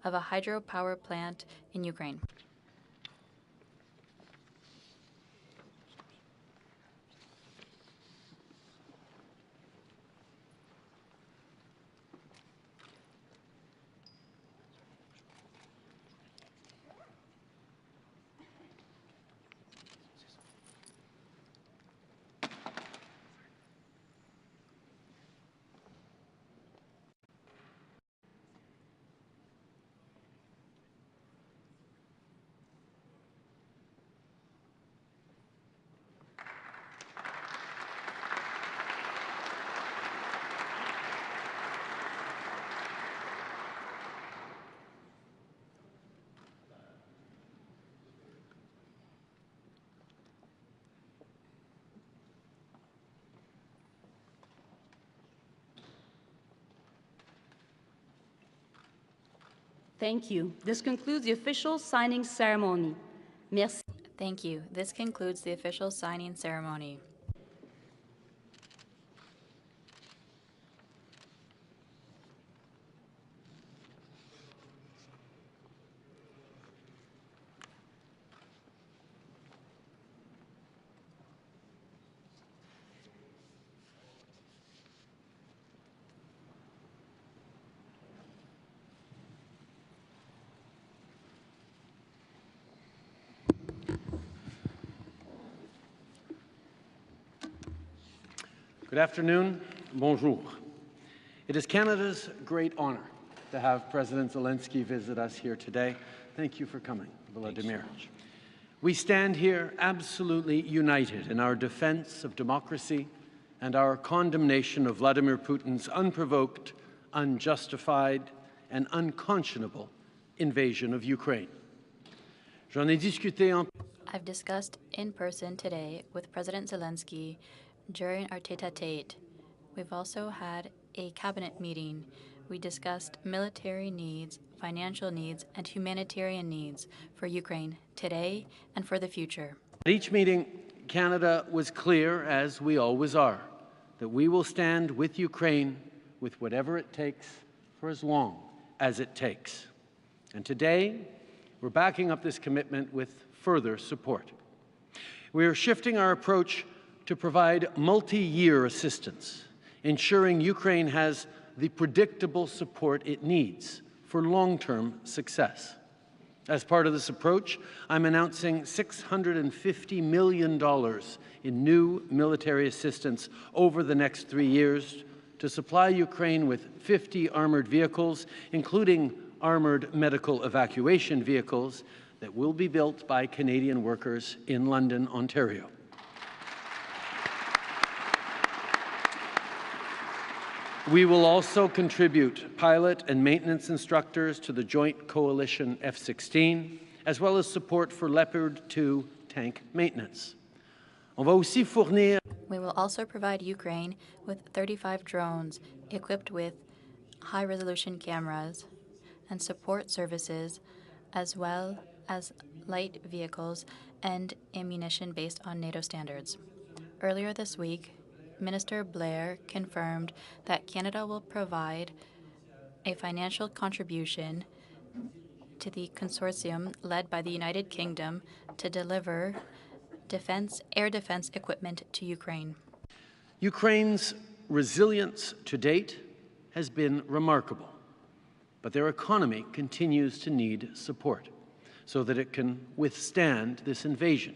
of a hydropower plant in Ukraine. Thank you. This concludes the official signing ceremony. Merci. Thank you. This concludes the official signing ceremony. Good afternoon. Bonjour. It is Canada's great honor to have President Zelensky visit us here today. Thank you for coming, Vladimir. We stand here absolutely united in our defense of democracy and our condemnation of Vladimir Putin's unprovoked, unjustified, and unconscionable invasion of Ukraine. I've discussed in person today with President Zelensky during our tete-a-tete. We've also had a cabinet meeting. We discussed military needs, financial needs, and humanitarian needs for Ukraine today and for the future. At each meeting, Canada was clear, as we always are, that we will stand with Ukraine with whatever it takes for as long as it takes. And today, we're backing up this commitment with further support. We are shifting our approach to provide multi-year assistance, ensuring Ukraine has the predictable support it needs for long-term success. As part of this approach, I'm announcing $650 million in new military assistance over the next 3 years to supply Ukraine with 50 armored vehicles, including armored medical evacuation vehicles that will be built by Canadian workers in London, Ontario. We will also contribute pilot and maintenance instructors to the Joint Coalition F-16, as well as support for Leopard 2 tank maintenance. We will also provide Ukraine with 35 drones equipped with high-resolution cameras and support services, as well as light vehicles and ammunition based on NATO standards. Earlier this week, Minister Blair confirmed that Canada will provide a financial contribution to the consortium led by the United Kingdom to deliver air defense equipment to Ukraine. Ukraine's resilience to date has been remarkable, but their economy continues to need support so that it can withstand this invasion,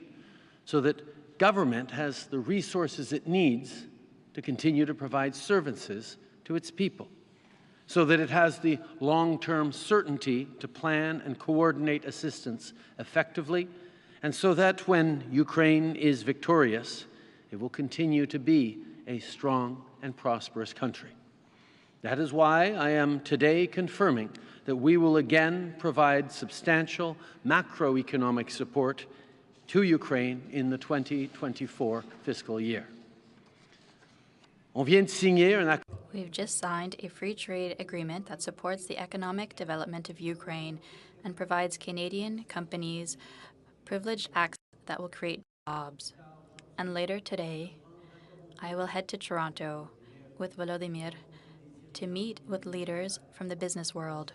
so that government has the resources it needs to continue to provide services to its people, so that it has the long-term certainty to plan and coordinate assistance effectively, and so that when Ukraine is victorious, it will continue to be a strong and prosperous country. That is why I am today confirming that we will again provide substantial macroeconomic support to Ukraine in the 2024 fiscal year. We've just signed a free trade agreement that supports the economic development of Ukraine and provides Canadian companies privileged access that will create jobs. And later today, I will head to Toronto with Volodymyr to meet with leaders from the business world.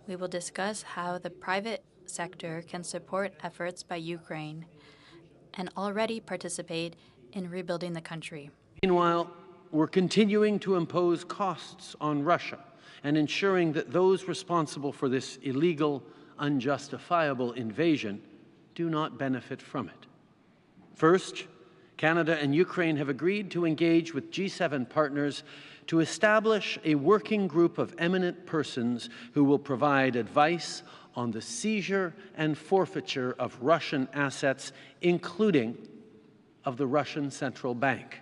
We will discuss how the private sector can support efforts by Ukraine and already participate in rebuilding the country. Meanwhile, we're continuing to impose costs on Russia and ensuring that those responsible for this illegal, unjustifiable invasion do not benefit from it. First, Canada and Ukraine have agreed to engage with G7 partners to establish a working group of eminent persons who will provide advice on the seizure and forfeiture of Russian assets, including of the Russian Central Bank.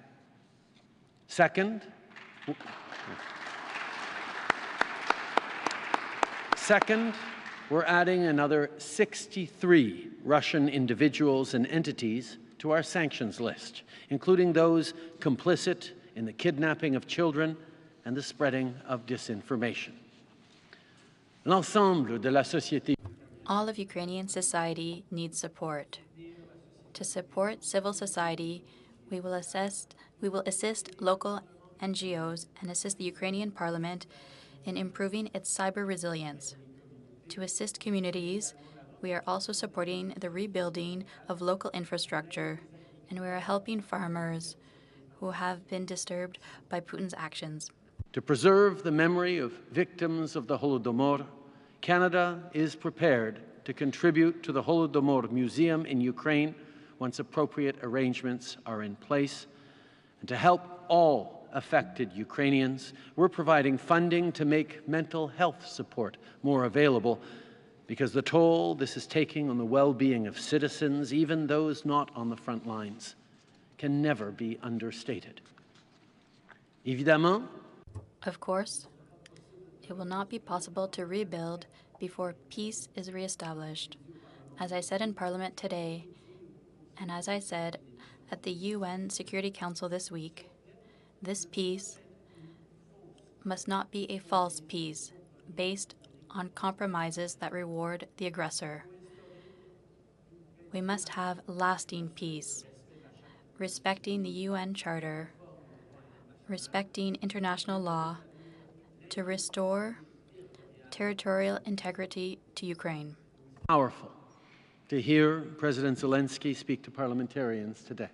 Second, we're adding another 63 Russian individuals and entities to our sanctions list, including those complicit in the kidnapping of children and the spreading of disinformation. L'ensemble de la société. All of Ukrainian society needs support. To support civil society, we will assist local NGOs and assist the Ukrainian Parliament in improving its cyber resilience. To assist communities, we are also supporting the rebuilding of local infrastructure, and we are helping farmers who have been disturbed by Putin's actions. To preserve the memory of victims of the Holodomor, Canada is prepared to contribute to the Holodomor Museum in Ukraine once appropriate arrangements are in place. And to help all affected Ukrainians, we're providing funding to make mental health support more available, because the toll this is taking on the well-being of citizens, even those not on the front lines, can never be understated. Évidemment, of course, it will not be possible to rebuild before peace is reestablished. As I said in Parliament today, and as I said at the UN Security Council this week, this peace must not be a false peace based on compromises that reward the aggressor. We must have lasting peace, respecting the UN Charter, respecting international law to restore territorial integrity to Ukraine. Powerful to hear President Zelenskyy speak to parliamentarians today.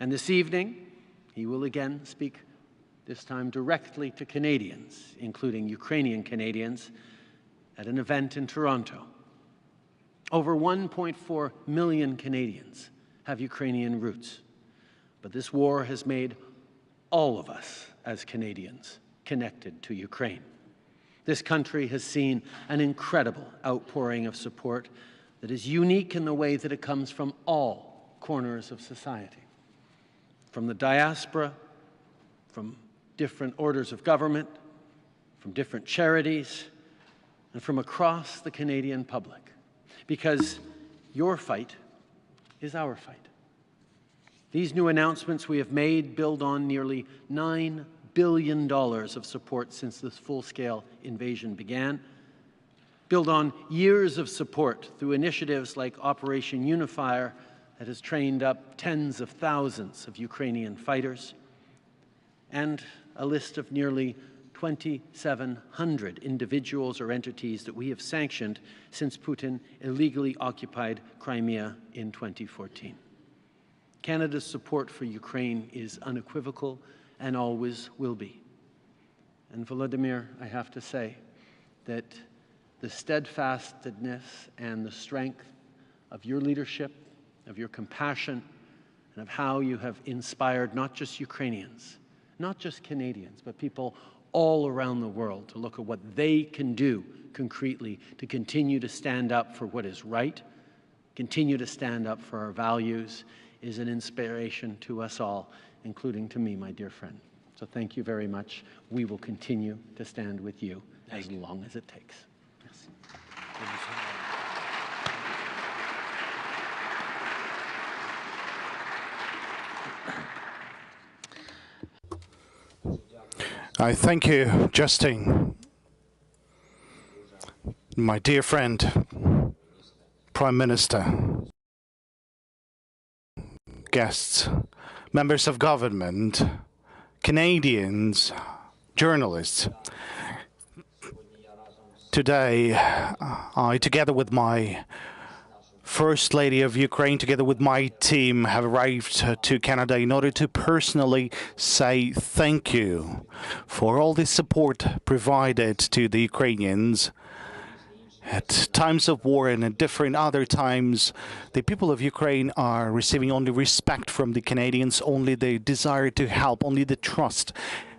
And this evening, he will again speak, this time directly to Canadians, including Ukrainian Canadians, at an event in Toronto. Over 1.4 million Canadians have Ukrainian roots, but this war has made all of us as Canadians connected to Ukraine. This country has seen an incredible outpouring of support that is unique in the way that it comes from all corners of society, from the diaspora, from different orders of government, from different charities, and from across the Canadian public, because your fight is our fight. These new announcements we have made build on nearly $9 billion of support since this full-scale invasion began, build on years of support through initiatives like Operation Unifier that has trained up tens of thousands of Ukrainian fighters, and a list of nearly 2,700 individuals or entities that we have sanctioned since Putin illegally occupied Crimea in 2014. Canada's support for Ukraine is unequivocal and always will be. And Volodymyr, I have to say that the steadfastness and the strength of your leadership, of your compassion, and of how you have inspired not just Ukrainians, not just Canadians, but people all around the world to look at what they can do concretely to continue to stand up for what is right, continue to stand up for our values, is an inspiration to us all, including to me, my dear friend. So thank you very much. We will continue to stand with you as long as it takes. Yes. I thank you, Justin, my dear friend, Prime Minister, guests, members of government, Canadians, journalists. Today, I, together with my First Lady of Ukraine, together with my team, have arrived to Canada in order to personally say thank you for all the support provided to the Ukrainians. At times of war and at different other times, the people of Ukraine are receiving only respect from the Canadians, only the desire to help, only the trust.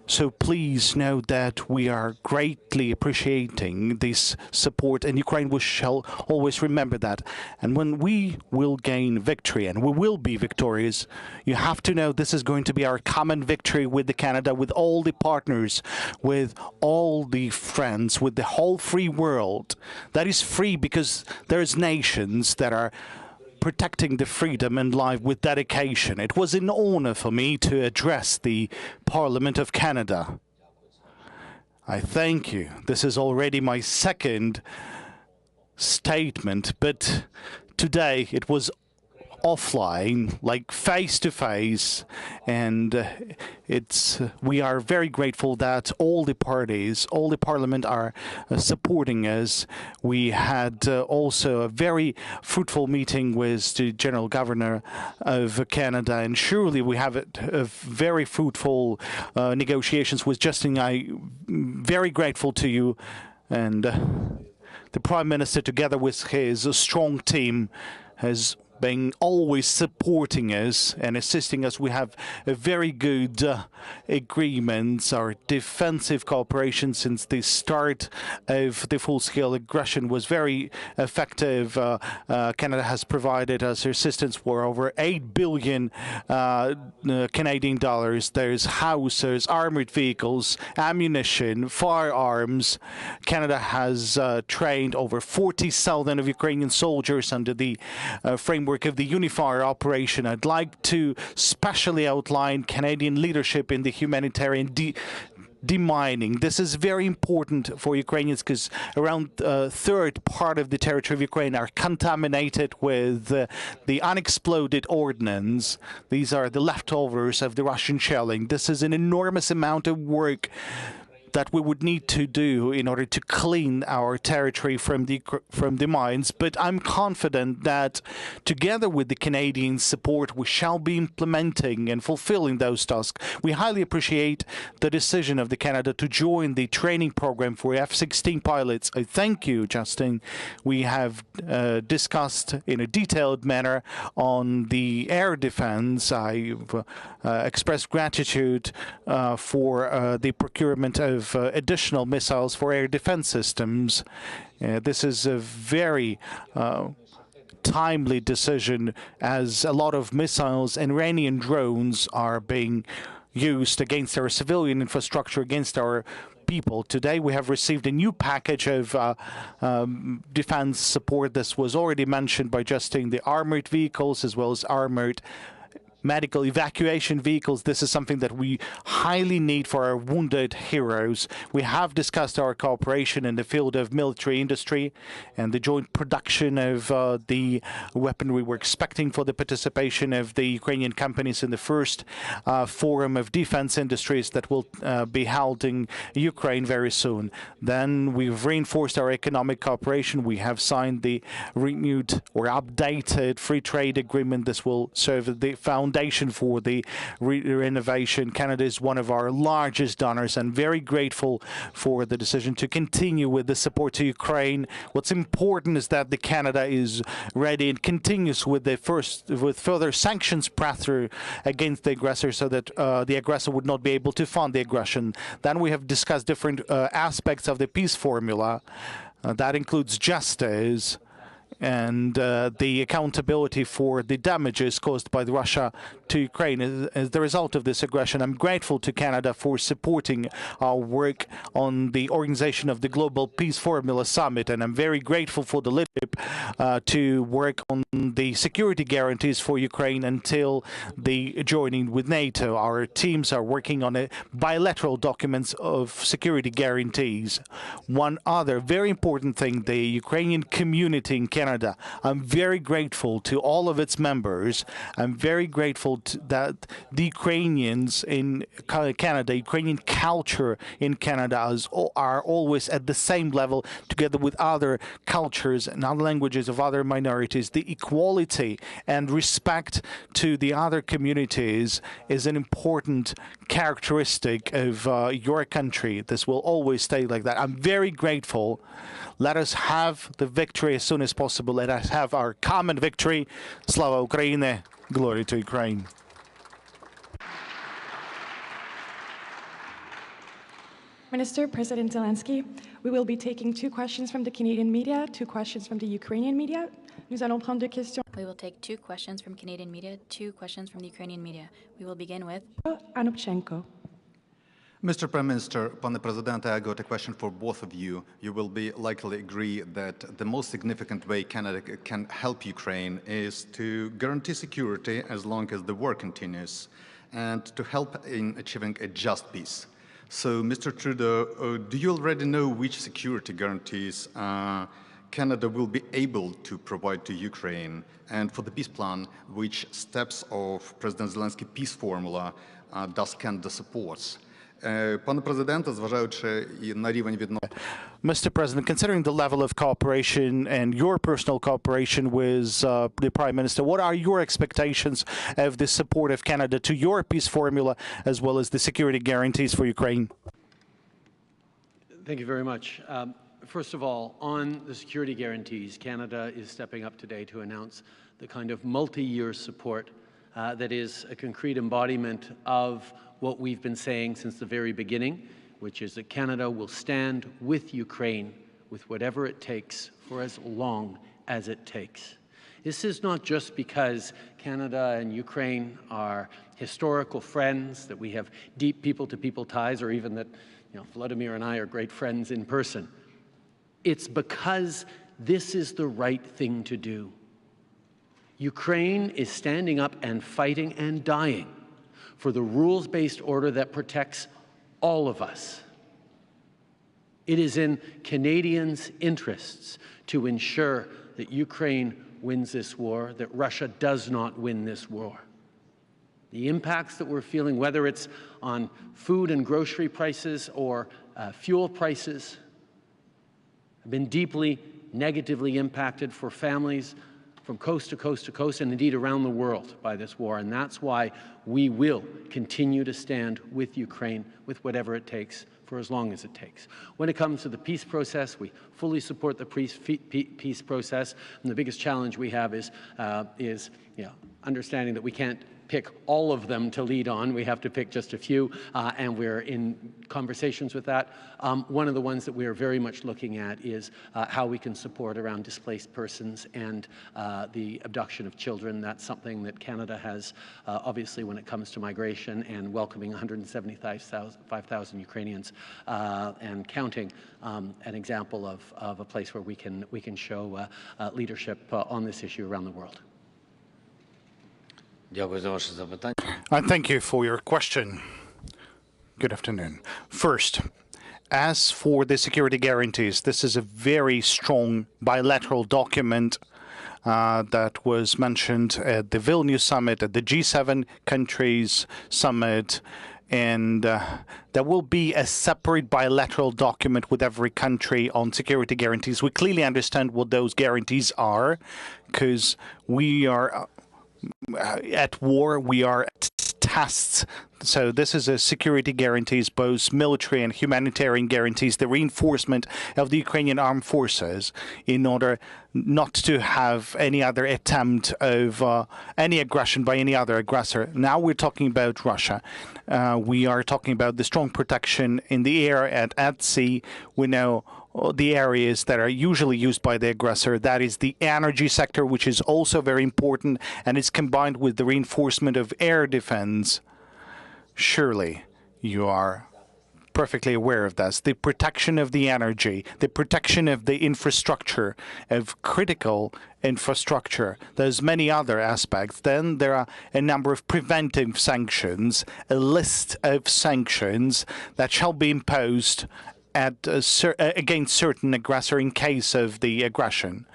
So please know that we are greatly appreciating this support, and Ukraine shall always remember that. And when we will gain victory, and we will be victorious, you have to know this is going to be our common victory with Canada, with all the partners, with all the friends, with the whole free world. That is free because there's nations that are protecting the freedom and life with dedication. It was an honor for me to address the Parliament of Canada. I thank you. This is already my second statement, but today it was offline, like face to face, and we are very grateful that all the parties, all the parliament are supporting us. We had also a very fruitful meeting with the General Governor of Canada, and surely we have a very fruitful negotiations with Justin. I'm very grateful to you, and the Prime Minister, together with his strong team, has been always supporting us and assisting us. We have a very good agreements. Our defensive cooperation since the start of the full-scale aggression was very effective. Canada has provided us assistance for over 8 billion Canadian dollars. There's houses, armored vehicles, ammunition, firearms. Canada has trained over 40,000 of Ukrainian soldiers under the framework of the Unifier operation. I'd like to specially outline Canadian leadership in the humanitarian demining. This is very important for Ukrainians because around a third part of the territory of Ukraine are contaminated with the unexploded ordnance. These are the leftovers of the Russian shelling. This is an enormous amount of work that we would need to do in order to clean our territory from the mines. But I'm confident that together with the Canadian support, we shall be implementing and fulfilling those tasks. We highly appreciate the decision of Canada to join the training program for F-16 pilots. I thank you, Justin. We have discussed in a detailed manner on the air defense. I've expressed gratitude for the procurement of additional missiles for air defense systems. This is a very timely decision, as a lot of missiles and Iranian drones are being used against our civilian infrastructure, against our people. Today we have received a new package of defense support. This was already mentioned by Justin, the armored vehicles as well as armored medical evacuation vehicles. This is something that we highly need for our wounded heroes. We have discussed our cooperation in the field of military industry and the joint production of the weaponry. We're expecting for the participation of the Ukrainian companies in the first forum of defense industries that will be held in Ukraine very soon. Then we've reinforced our economic cooperation. We have signed the renewed or updated free trade agreement. This will serve as the foundation foundation for the renovation. Canada is one of our largest donors and very grateful for the decision to continue with the support to Ukraine. What's important is that the Canada is ready and continues with further sanctions pressure against the aggressor, so that the aggressor would not be able to fund the aggression. Then we have discussed different aspects of the peace formula. That includes justice and the accountability for the damages caused by Russia to Ukraine as the result of this aggression. I'm grateful to Canada for supporting our work on the organization of the Global Peace Formula Summit, and I'm very grateful for the leadership to work on the security guarantees for Ukraine until the joining with NATO. Our teams are working on a bilateral documents of security guarantees. One other very important thing, the Ukrainian community in Canada. I'm very grateful to all of its members. I'm very grateful that the Ukrainians in Canada, Ukrainian culture in Canada are always at the same level, together with other cultures and other languages of other minorities. The equality and respect to the other communities is an important characteristic of your country. This will always stay like that. I'm very grateful. Let us have the victory as soon as possible. Let us have our common victory. Slava Ukraini! Glory to Ukraine. Minister, President Zelensky, we will be taking 2 questions from the Canadian media, 2 questions from the Ukrainian media. Nous allons prendre 2 questions. We will take 2 questions from Canadian media, 2 questions from the Ukrainian media. We will begin with Anupchenko. Mr. Prime Minister, Pane President, I got a question for both of you. You will be likely agree that the most significant way Canada can help Ukraine is to guarantee security as long as the war continues, and to help in achieving a just peace. So, Mr. Trudeau, do you already know which security guarantees Canada will be able to provide to Ukraine? And for the peace plan, which steps of President Zelensky's peace formula does Canada support? Пане Президенте, зважаючи і на рівень відносин. Mr. President, considering the level of cooperation and your personal cooperation with the Prime Minister, what are your expectations of the support of Canada to your peace formula as well as the security guarantees for Ukraine? Thank you very much. First of all, on the security guarantees, Canada is stepping up today to announce the kind of multi-year support that is a concrete embodiment of what we've been saying since the very beginning, which is that Canada will stand with Ukraine with whatever it takes for as long as it takes. This is not just because Canada and Ukraine are historical friends, that we have deep people-to-people ties, or even that Vladimir and I are great friends in person. It's because this is the right thing to do. Ukraine is standing up and fighting and dying for the rules-based order that protects all of us. It is in Canadians' interests to ensure that Ukraine wins this war, that Russia does not win this war. The impacts that we're feeling, whether it's on food and grocery prices or fuel prices, have been deeply negatively impacted for families from coast to coast to coast, and indeed around the world by this war. And that's why we will continue to stand with Ukraine with whatever it takes for as long as it takes. When it comes to the peace process, we fully support the peace process. And the biggest challenge we have is understanding that we can't pick all of them to lead on. We have to pick just a few, and we're in conversations with that. One of the ones that we are very much looking at is how we can support around displaced persons and the abduction of children. That's something that Canada has, obviously, when it comes to migration and welcoming 175,000 Ukrainians and counting, an example of a place where we can show leadership on this issue around the world. I thank you for your question. Good afternoon. First, as for the security guarantees, this is a very strong bilateral document that was mentioned at the Vilnius summit, at the G7 countries summit, and there will be a separate bilateral document with every country on security guarantees. We clearly understand what those guarantees are, because we are at war, we are at tests. So this is a security guarantees, both military and humanitarian guarantees, the reinforcement of the Ukrainian armed forces in order not to have any other attempt of any aggression by any other aggressor. Now we're talking about Russia. We are talking about the strong protection in the air and at sea. We know the areas that are usually used by the aggressor. That is the energy sector, which is also very important, and it's combined with the reinforcement of air defense. Surely you are perfectly aware of this. The protection of the energy, the protection of the infrastructure, of critical infrastructure. There's many other aspects. Then there are a number of preventive sanctions, a list of sanctions that shall be imposed against certain aggressor in case of the aggression.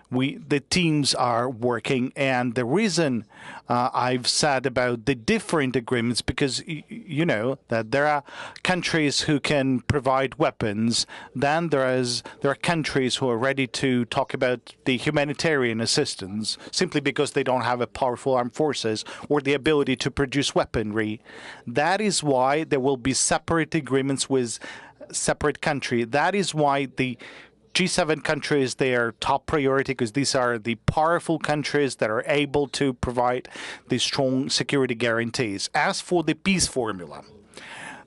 The teams are working, and the reason I've said about the different agreements, because you know that there are countries who can provide weapons, then there are countries who are ready to talk about the humanitarian assistance simply because they don't have a powerful armed forces or the ability to produce weaponry. That is why there will be separate agreements with separate country. That is why the G7 countries, they are top priority, because these are the powerful countries that are able to provide the strong security guarantees. As for the peace formula,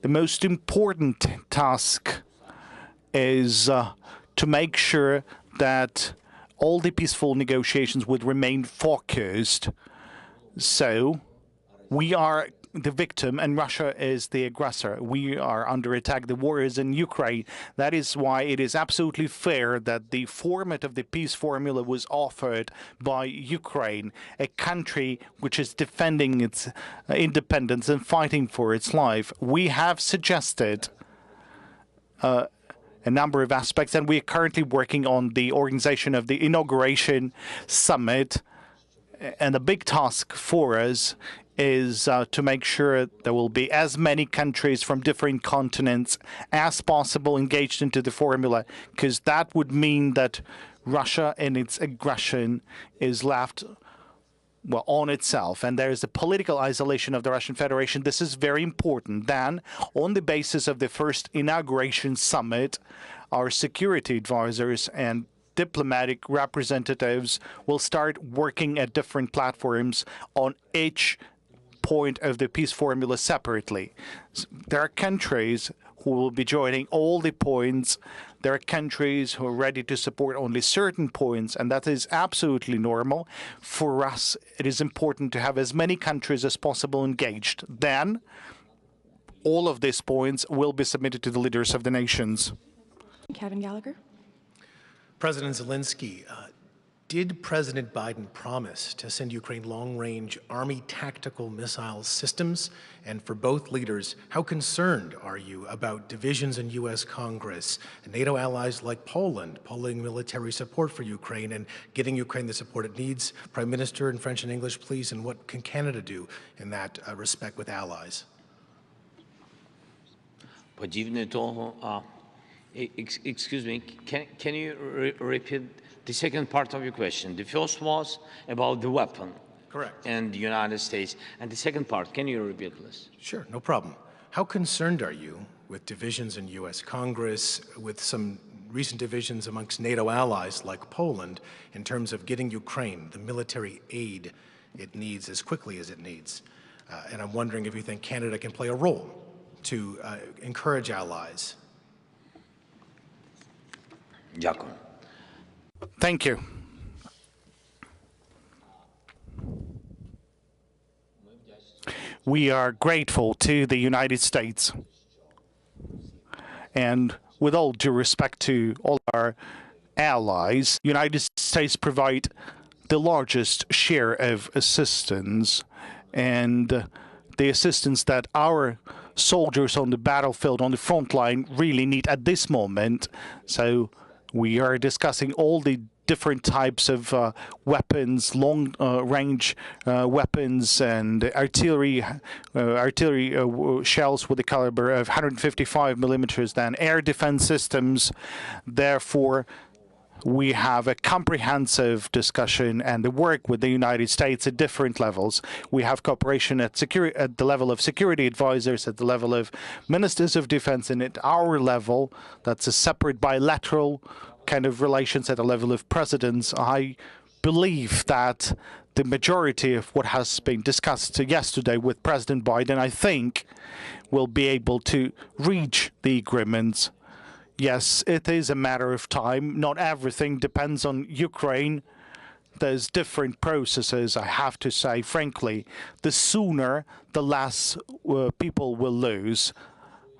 the most important task is to make sure that all the peaceful negotiations would remain focused. So we are the victim and Russia is the aggressor. We are under attack. The war is in Ukraine. That is why it is absolutely fair that the format of the peace formula was offered by Ukraine, a country which is defending its independence and fighting for its life. We have suggested a number of aspects, and we are currently working on the organization of the inauguration summit. And the big task for us is to make sure there will be as many countries from different continents as possible engaged into the formula, because that would mean that Russia in its aggression is left on itself, and there is a political isolation of the Russian Federation. This is very important. Then, on the basis of the first inauguration summit, our security advisors and diplomatic representatives will start working at different platforms on each point of the peace formula separately. There are countries who will be joining all the points. There are countries who are ready to support only certain points, and that is absolutely normal. For us, it is important to have as many countries as possible engaged. Then, all of these points will be submitted to the leaders of the nations. Kevin Gallagher. President Zelenskyy, did President Biden promise to send Ukraine long-range Army tactical missile systems? And for both leaders, how concerned are you about divisions in U.S. Congress and NATO allies like Poland pulling military support for Ukraine and getting Ukraine the support it needs? Prime Minister, in French and English, please, and what can Canada do in that respect with allies? Excuse me, can you repeat the second part of your question? The first was about the weapon. Correct. And the United States. And the second part, can you repeat, please? Sure, no problem. How concerned are you with divisions in U.S. Congress, with some recent divisions amongst NATO allies like Poland, in terms of getting Ukraine the military aid it needs as quickly as it needs? And I'm wondering if you think Canada can play a role to encourage allies. Дякую. Thank you. We are grateful to the United States, and with all due respect to all our allies, United States provide the largest share of assistance, and the assistance that our soldiers on the battlefield, on the front line, really need at this moment. So we are discussing all the different types of weapons, long-range weapons, and artillery shells with a caliber of 155 millimeters. Then air defense systems. Therefore, we have a comprehensive discussion and the work with the United States at different levels. We have cooperation at the level of security advisors, at the level of ministers of defense, and at our level, that's a separate bilateral kind of relations at the level of presidents. I believe that the majority of what has been discussed yesterday with President Biden, I think, will be able to reach the agreements. Yes, it is a matter of time. Not everything depends on Ukraine. There's different processes, I have to say, frankly. The sooner, the less people will lose.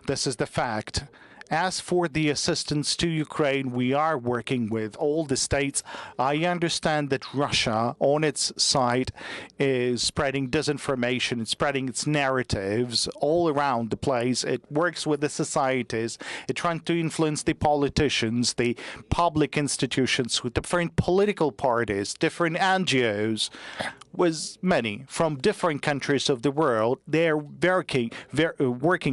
This is the fact. As for the assistance to Ukraine, we are working with all the states. I understand that Russia, on its side, is spreading disinformation and spreading its narratives all around the place. It works with the societies. It's trying to influence the politicians, the public institutions, with different political parties, different NGOs, with many from different countries of the world. They are working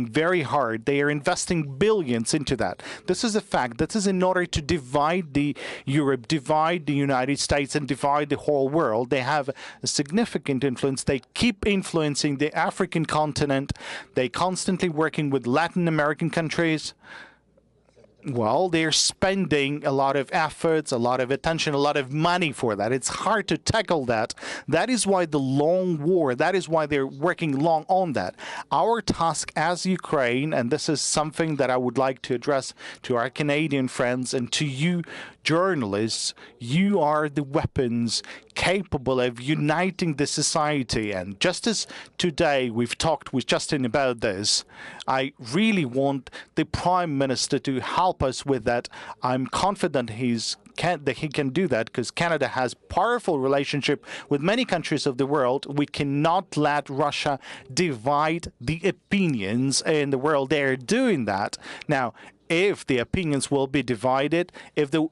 very hard. They are investing billions into that. This is a fact. This is in order to divide the Europe, divide the United States, and divide the whole world. They have a significant influence. They keep influencing the African continent. They constantly working with Latin American countries. Well, they're spending a lot of efforts, a lot of attention, a lot of money for that. It's hard to tackle that. That is why the long war, that is why they're working long on that. Our task as Ukraine, and this is something that I would like to address to our Canadian friends and to you journalists, you are the weapons capable of uniting the society. And just as today we've talked with Justin about this, I really want the Prime Minister to help us with that. I'm confident that he can do that because Canada has powerful relationship with many countries of the world. We cannot let Russia divide the opinions in the world. They are doing that now. If the opinions will be divided, if the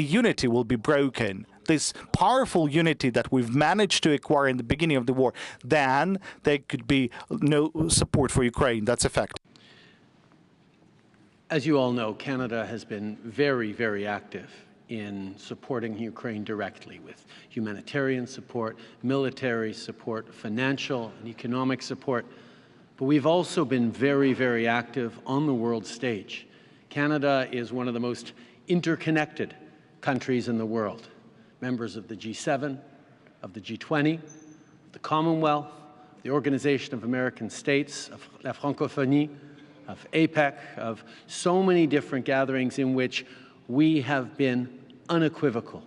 unity will be broken, this powerful unity that we've managed to acquire in the beginning of the war, then there could be no support for Ukraine. That's a fact. As you all know, Canada has been very, very active in supporting Ukraine directly with humanitarian support, military support, financial and economic support. But we've also been very, very active on the world stage. Canada is one of the most interconnected countries in the world. Members of the G7, of the G20, the Commonwealth, the Organization of American States, of La Francophonie, of APEC, of so many different gatherings in which we have been unequivocal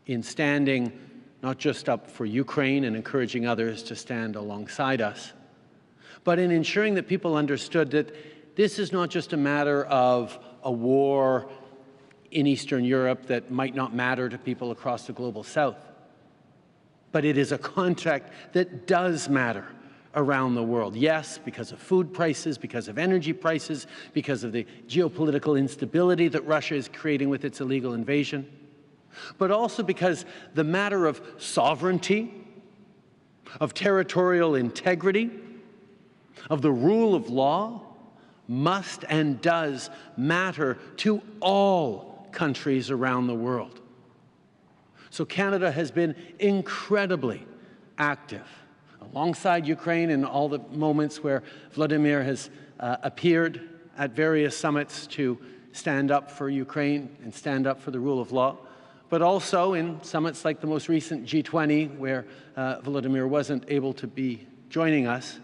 in standing not just up for Ukraine and encouraging others to stand alongside us, but in ensuring that people understood that this is not just a matter of a war in Eastern Europe that might not matter to people across the global south, but it is a contract that does matter around the world. Yes, because of food prices, because of energy prices, because of the geopolitical instability that Russia is creating with its illegal invasion, but also because the matter of sovereignty, of territorial integrity, of the rule of law must and does matter to all countries around the world. So Canada has been incredibly active alongside Ukraine in all the moments where Vladimir has appeared at various summits to stand up for Ukraine and stand up for the rule of law, but also in summits like the most recent G20 where Vladimir wasn't able to be joining us.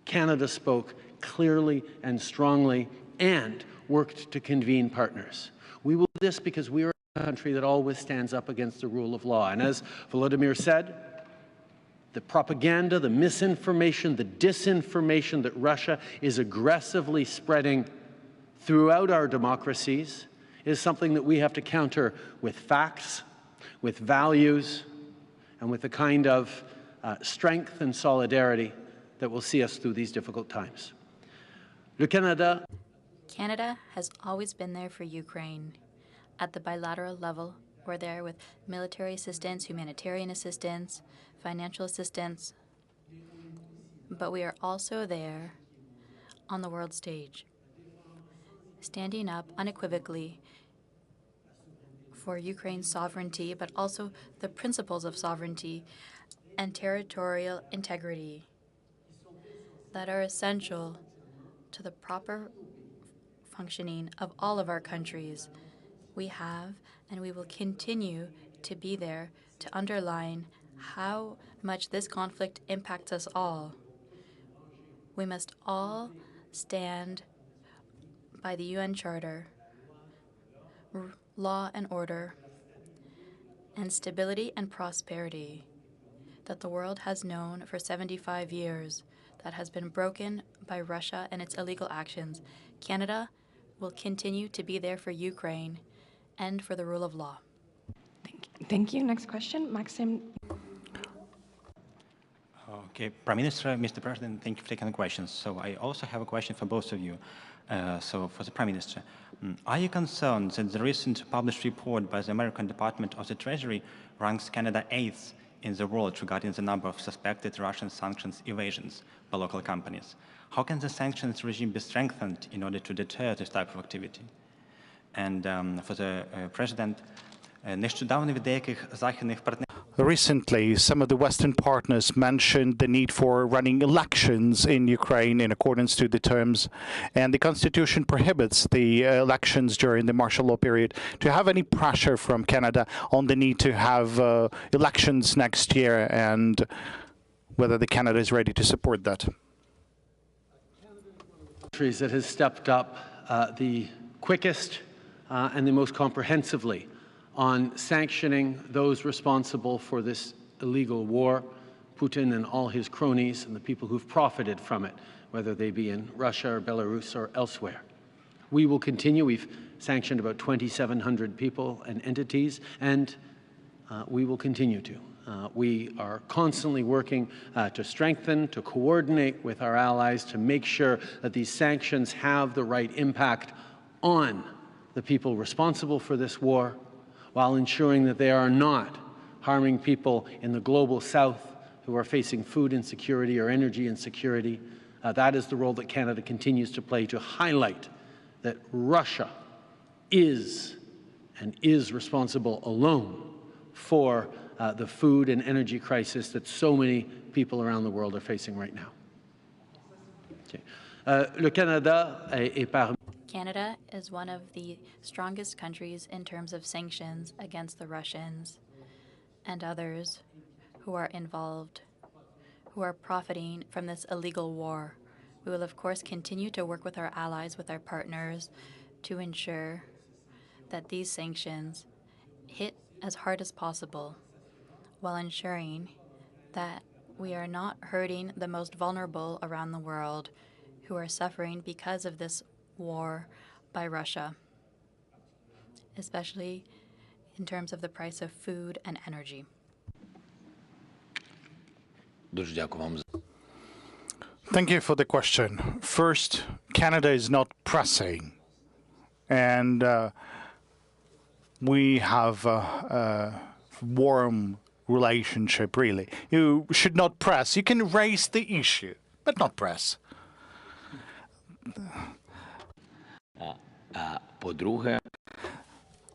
Canada spoke clearly and strongly and worked to convene partners. We will do this because we are a country that always stands up against the rule of law. And as Volodymyr said, the propaganda, the misinformation, the disinformation that Russia is aggressively spreading throughout our democracies is something that we have to counter with facts, with values, and with the kind of strength and solidarity that will see us through these difficult times. Canada has always been there for Ukraine. At the bilateral level, we're there with military assistance, humanitarian assistance, financial assistance, but we are also there on the world stage, standing up unequivocally for Ukraine's sovereignty, but also the principles of sovereignty and territorial integrity that are essential to the proper functioning of all of our countries. We have and we will continue to be there to underline how much this conflict impacts us all. We must all stand by the UN Charter, law and order, and stability and prosperity that the world has known for 75 years, that has been broken by Russia and its illegal actions. Canada will continue to be there for Ukraine and for the rule of law. Thank you. Next question, Maxim. Okay, Prime Minister, Mr. President, thank you for taking the questions. So I also have a question for both of you. So for the Prime Minister, are you concerned that the recent published report by the American Department of the Treasury ranks Canada 8th in the world regarding the number of suspected Russian sanctions evasions by local companies? How can the sanctions regime be strengthened in order to deter this type of activity? And for the President, нещодавно від деяких західних партнерів Recently, some of the Western partners mentioned the need for running elections in Ukraine in accordance to the terms, and the Constitution prohibits the elections during the martial law period. Do you have any pressure from Canada on the need to have elections next year, and whether the Canada is ready to support that? Countries that has stepped up the quickest and the most comprehensively on sanctioning those responsible for this illegal war, Putin and all his cronies and the people who've profited from it, whether they be in Russia or Belarus or elsewhere. We will continue. We've sanctioned about 2,700 people and entities, and we will continue to. We are constantly working to strengthen, to coordinate with our allies to make sure that these sanctions have the right impact on the people responsible for this war, while ensuring that they are not harming people in the global south who are facing food insecurity or energy insecurity. That is the role that Canada continues to play, to highlight that Russia is and is responsible alone for the food and energy crisis that so many people around the world are facing right now. Le Canada est parmi Canada is one of the strongest countries in terms of sanctions against the Russians and others who are involved, who are profiting from this illegal war. We will, of course, continue to work with our allies, with our partners, to ensure that these sanctions hit as hard as possible, while ensuring that we are not hurting the most vulnerable around the world who are suffering because of this war by Russia, especially in terms of the price of food and energy. Thank you for the question. First, Canada is not pressing, and we have a warm relationship, really. You should not press. You can raise the issue, but not press. По-друге,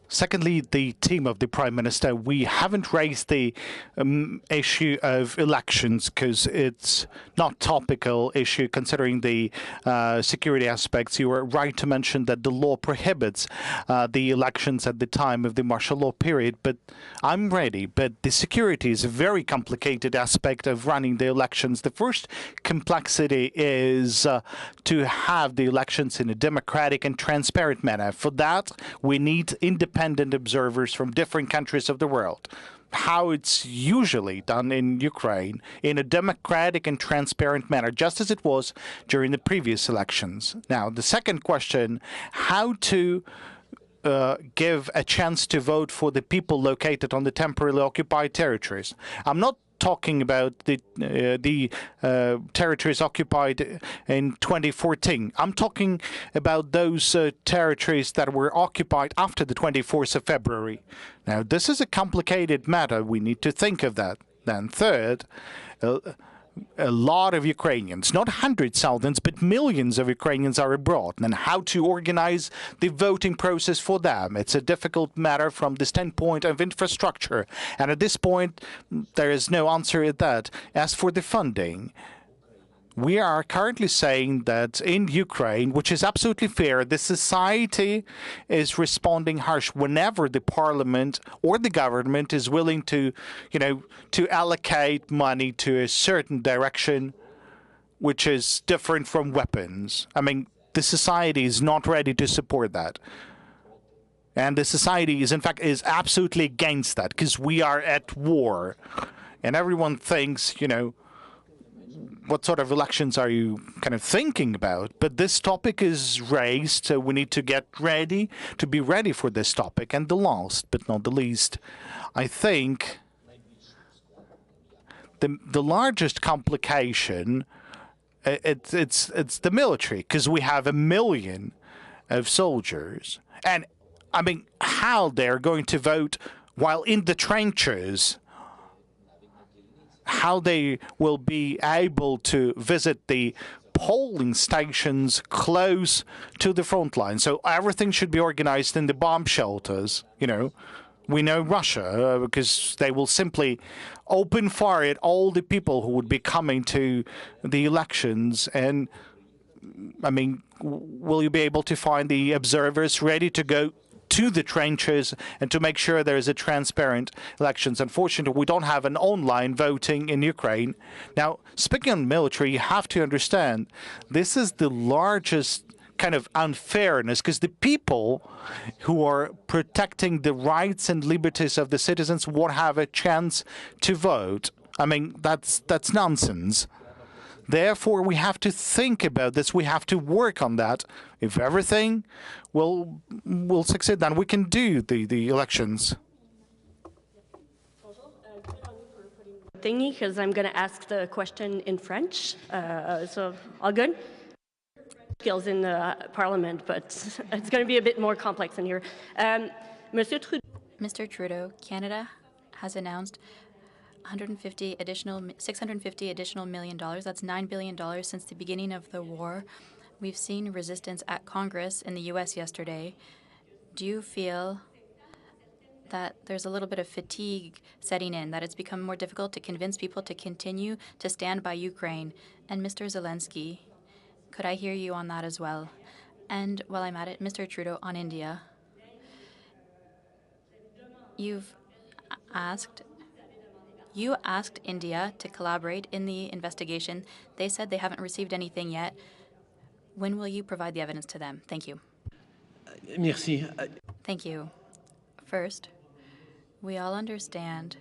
Secondly, the team of the Prime Minister, we haven't raised the issue of elections because it's not topical issue considering the security aspects. You were right to mention that the law prohibits the elections at the time of the martial law period, but I'm ready. But the security is a very complicated aspect of running the elections. The first complexity is to have the elections in a democratic and transparent manner. For that, we need independent observers from different countries of the world. How it's usually done in Ukraine in a democratic and transparent manner, just as it was during the previous elections. Now, the second question, how to give a chance to vote for the people located on the temporarily occupied territories. I'm not talking about the territories occupied in 2014. I'm talking about those territories that were occupied after the 24th of February. Now, this is a complicated matter. We need to think of that. Then third, a lot of Ukrainians, not hundreds of thousands, but millions of Ukrainians are abroad, and how to organize the voting process for them. It's a difficult matter from the standpoint of infrastructure, and at this point, there is no answer at that. As for the funding, we are currently saying that in Ukraine, which is absolutely fair, the society is responding harsh whenever the parliament or the government is willing to, to allocate money to a certain direction, which is different from weapons. I mean, the society is not ready to support that. And the society is, in fact, is absolutely against that because we are at war. And everyone thinks, what sort of elections are you kind of thinking about? But this topic is raised, so we need to get ready, to be ready for this topic. And the last, but not the least, I think the largest complication, it's the military, because we have 1 million of soldiers. And, I mean, how they're going to vote while in the trenches, how they will be able to visit the polling stations close to the front line. So everything should be organized in the bomb shelters. We know Russia because they will simply open fire at all the people who would be coming to the elections. And I mean, will you be able to find the observers ready to go to the trenches and to make sure there is a transparent elections? Unfortunately, we don't have an online voting in Ukraine. Now, speaking on military, you have to understand this is the largest kind of unfairness because the people who are protecting the rights and liberties of the citizens won't have a chance to vote. I mean, that's nonsense. Therefore, we have to think about this. We have to work on that. If everything will succeed, then we can do the elections. Thingy, because I'm going to ask the question in French. So, all good? Skills in the Parliament, but it's going to be a bit more complex in here. Mr. Trudeau, Canada has announced $650 additional million. That's $9 billion since the beginning of the war. We've seen resistance at Congress in the U.S. yesterday. Do you feel that there's a little bit of fatigue setting in, that it's become more difficult to convince people to continue to stand by Ukraine? And Mr. Zelenskyy, could I hear you on that as well? And while I'm at it, Mr. Trudeau, on India, you asked India to collaborate in the investigation. They said they haven't received anything yet. When will you provide the evidence to them? Thank you. Merci. Thank you. First, we all understand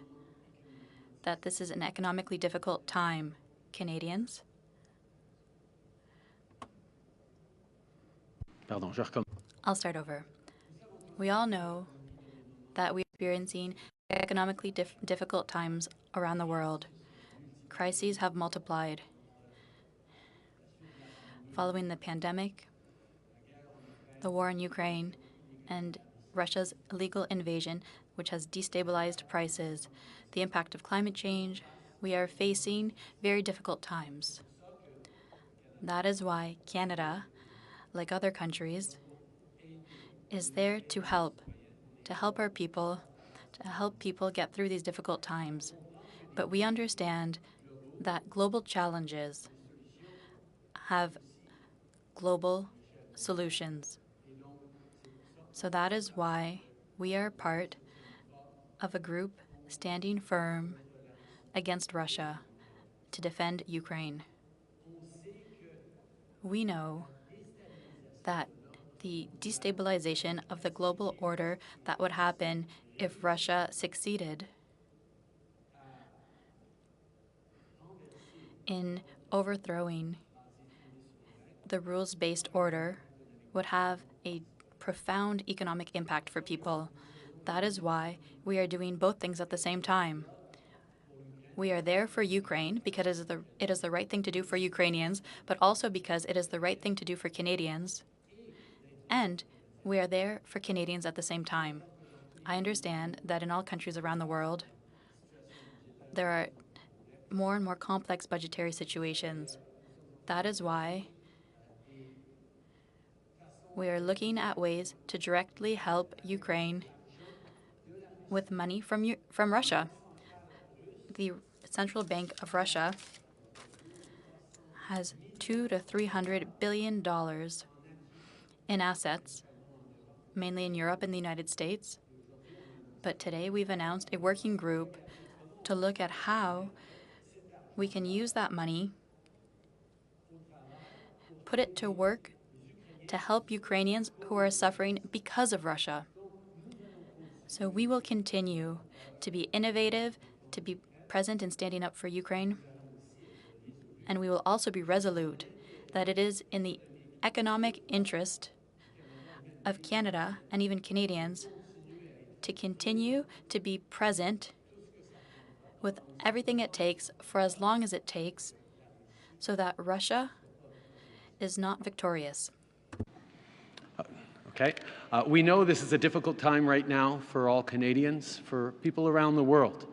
that this is an economically difficult time, Canadians. Pardon, je recommence. I'll start over. We all know that we're experiencing economically difficult times around the world. Crises have multiplied. Following the pandemic, the war in Ukraine, and Russia's illegal invasion, which has destabilized prices, the impact of climate change, we are facing very difficult times. That is why Canada, like other countries, is there to help our people, to help people get through these difficult times. But we understand that global challenges have global solutions. So that is why we are part of a group standing firm against Russia to defend Ukraine. We know that the destabilization of the global order that would happen if Russia succeeded in overthrowing the rules-based order would have a profound economic impact for people. That is why we are doing both things at the same time. We are there for Ukraine because it is the right thing to do for Ukrainians, but also because it is the right thing to do for Canadians. And we are there for Canadians at the same time. I understand that in all countries around the world, there are more and more complex budgetary situations. That is why we are looking at ways to directly help Ukraine with money from Russia. The Central Bank of Russia has $200 to $300 billion in assets, mainly in Europe and the United States. But today we've announced a working group to look at how we can use that money, put it to work to help Ukrainians who are suffering because of Russia. So we will continue to be innovative, to be present in standing up for Ukraine, and we will also be resolute that it is in the economic interest of Canada and even Canadians to continue to be present with everything it takes for as long as it takes so that Russia is not victorious. Okay. We know this is a difficult time right now for all Canadians, for people around the world.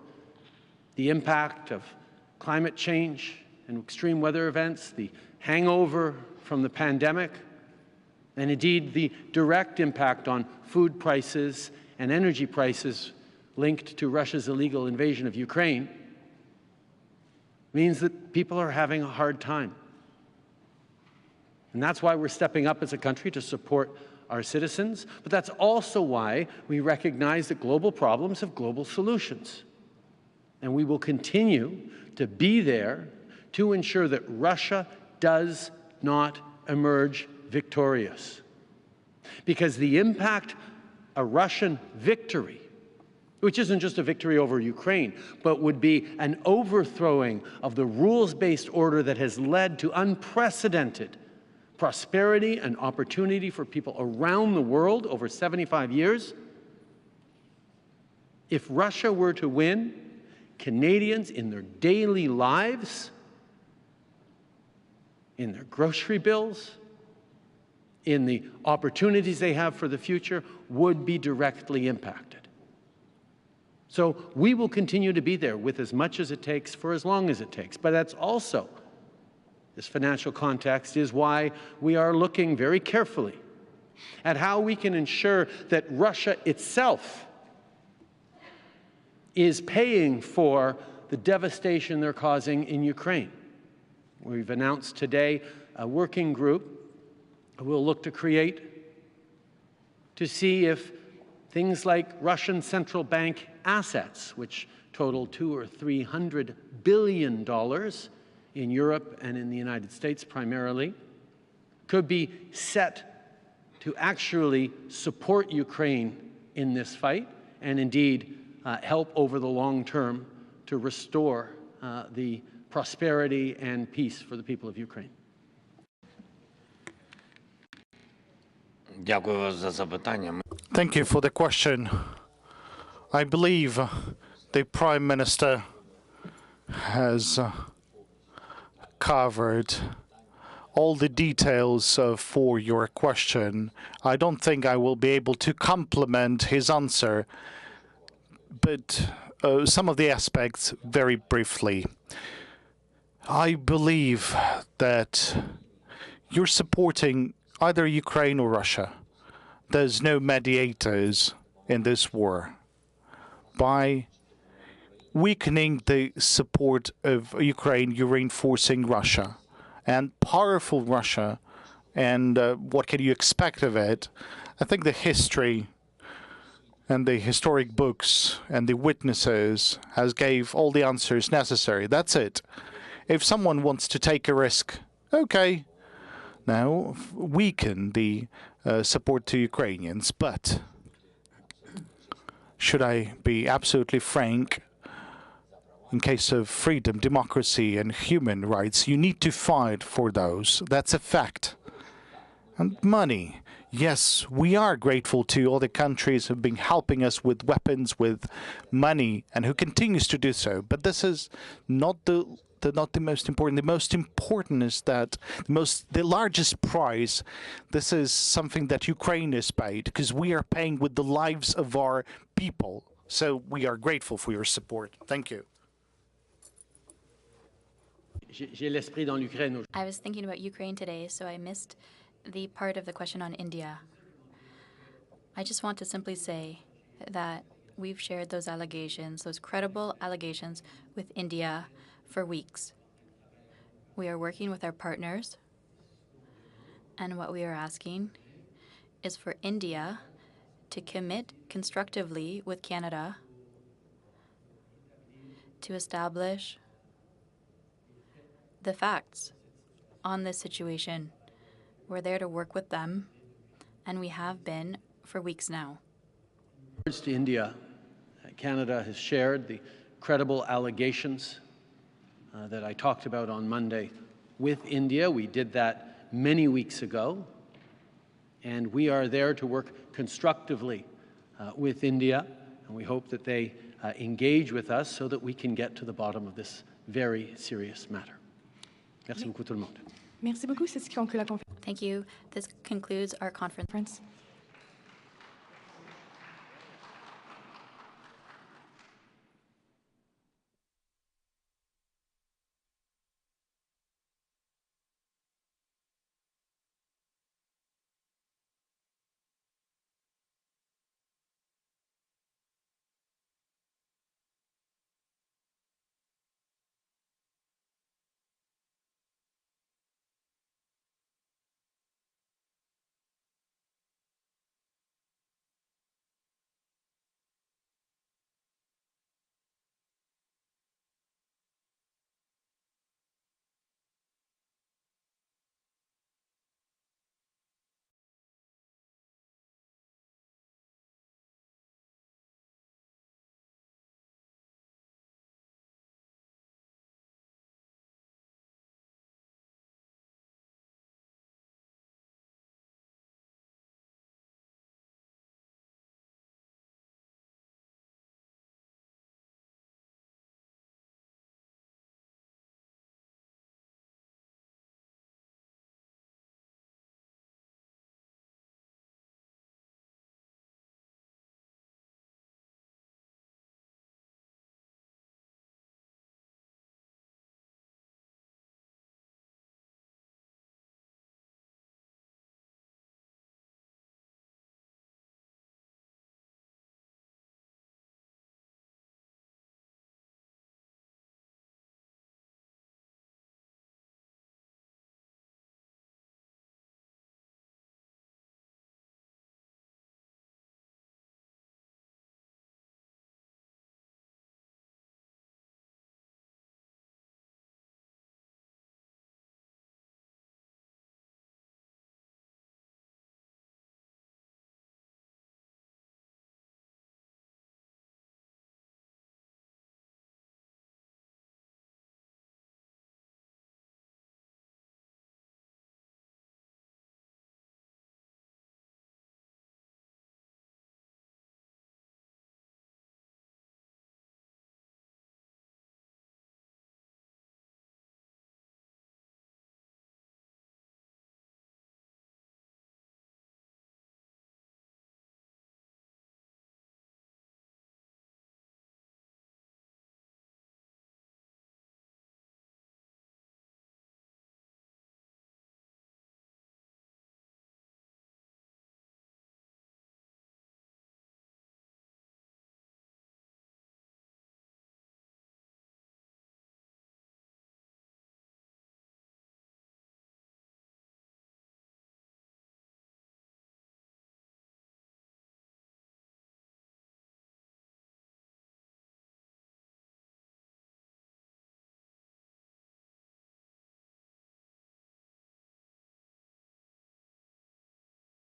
The impact of climate change and extreme weather events, the hangover from the pandemic, and indeed the direct impact on food prices and energy prices linked to Russia's illegal invasion of Ukraine, means that people are having a hard time. And that's why we're stepping up as a country to support our citizens, but that's also why we recognize that global problems have global solutions. And we will continue to be there to ensure that Russia does not emerge victorious. Because the impact a Russian victory, which isn't just a victory over Ukraine, but would be an overthrowing of the rules-based order that has led to unprecedented prosperity and opportunity for people around the world over 75 years. If Russia were to win, Canadians in their daily lives, in their grocery bills, in the opportunities they have for the future, would be directly impacted. So we will continue to be there with as much as it takes for as long as it takes. But that's also, this financial context is why we are looking very carefully at how we can ensure that Russia itself is paying for the devastation they're causing in Ukraine. We've announced today a working group we'll look to create to see if things like Russian central bank assets, which total $200 or $300 billion in Europe and in the United States primarily, could be set to actually support Ukraine in this fight and indeed help over the long term to restore the prosperity and peace for the people of Ukraine. Thank you for the question. I believe the Prime Minister has covered all the details for your question. I don't think I will be able to complement his answer, but some of the aspects very briefly. I believe that you're supporting either Ukraine or Russia. There's no mediators in this war. By weakening the support of Ukraine, you're reinforcing Russia. And powerful Russia, and what can you expect of it? I think the history and the historic books and the witnesses has gave all the answers necessary. That's it. If someone wants to take a risk, okay. Now, weaken the support to Ukrainians, but should I be absolutely frank, in case of freedom, democracy, and human rights, you need to fight for those. That's a fact. And money. Yes, we are grateful to all the countries who have been helping us with weapons, with money, and who continues to do so. But this is not the most important. The most important is that the largest price, this is something that Ukraine is paid, because we are paying with the lives of our people. So we are grateful for your support. Thank you. J'ai l'esprit dans l'Ukraine. I was thinking about Ukraine today, so I missed the part of the question on India. I just want to simply say that we've shared those allegations, those credible allegations, with India for weeks. We are working with our partners, and what we are asking is for India to commit constructively with Canada to establish the facts on this situation. We're there to work with them, and we have been for weeks now. To India, Canada has shared the credible allegations that I talked about on Monday with India. We did that many weeks ago, and we are there to work constructively with India, and we hope that they engage with us so that we can get to the bottom of this very serious matter. Merci beaucoup tout le monde. Merci beaucoup. C'est ce qui conclut la conférence. Thank you. This concludes our conference.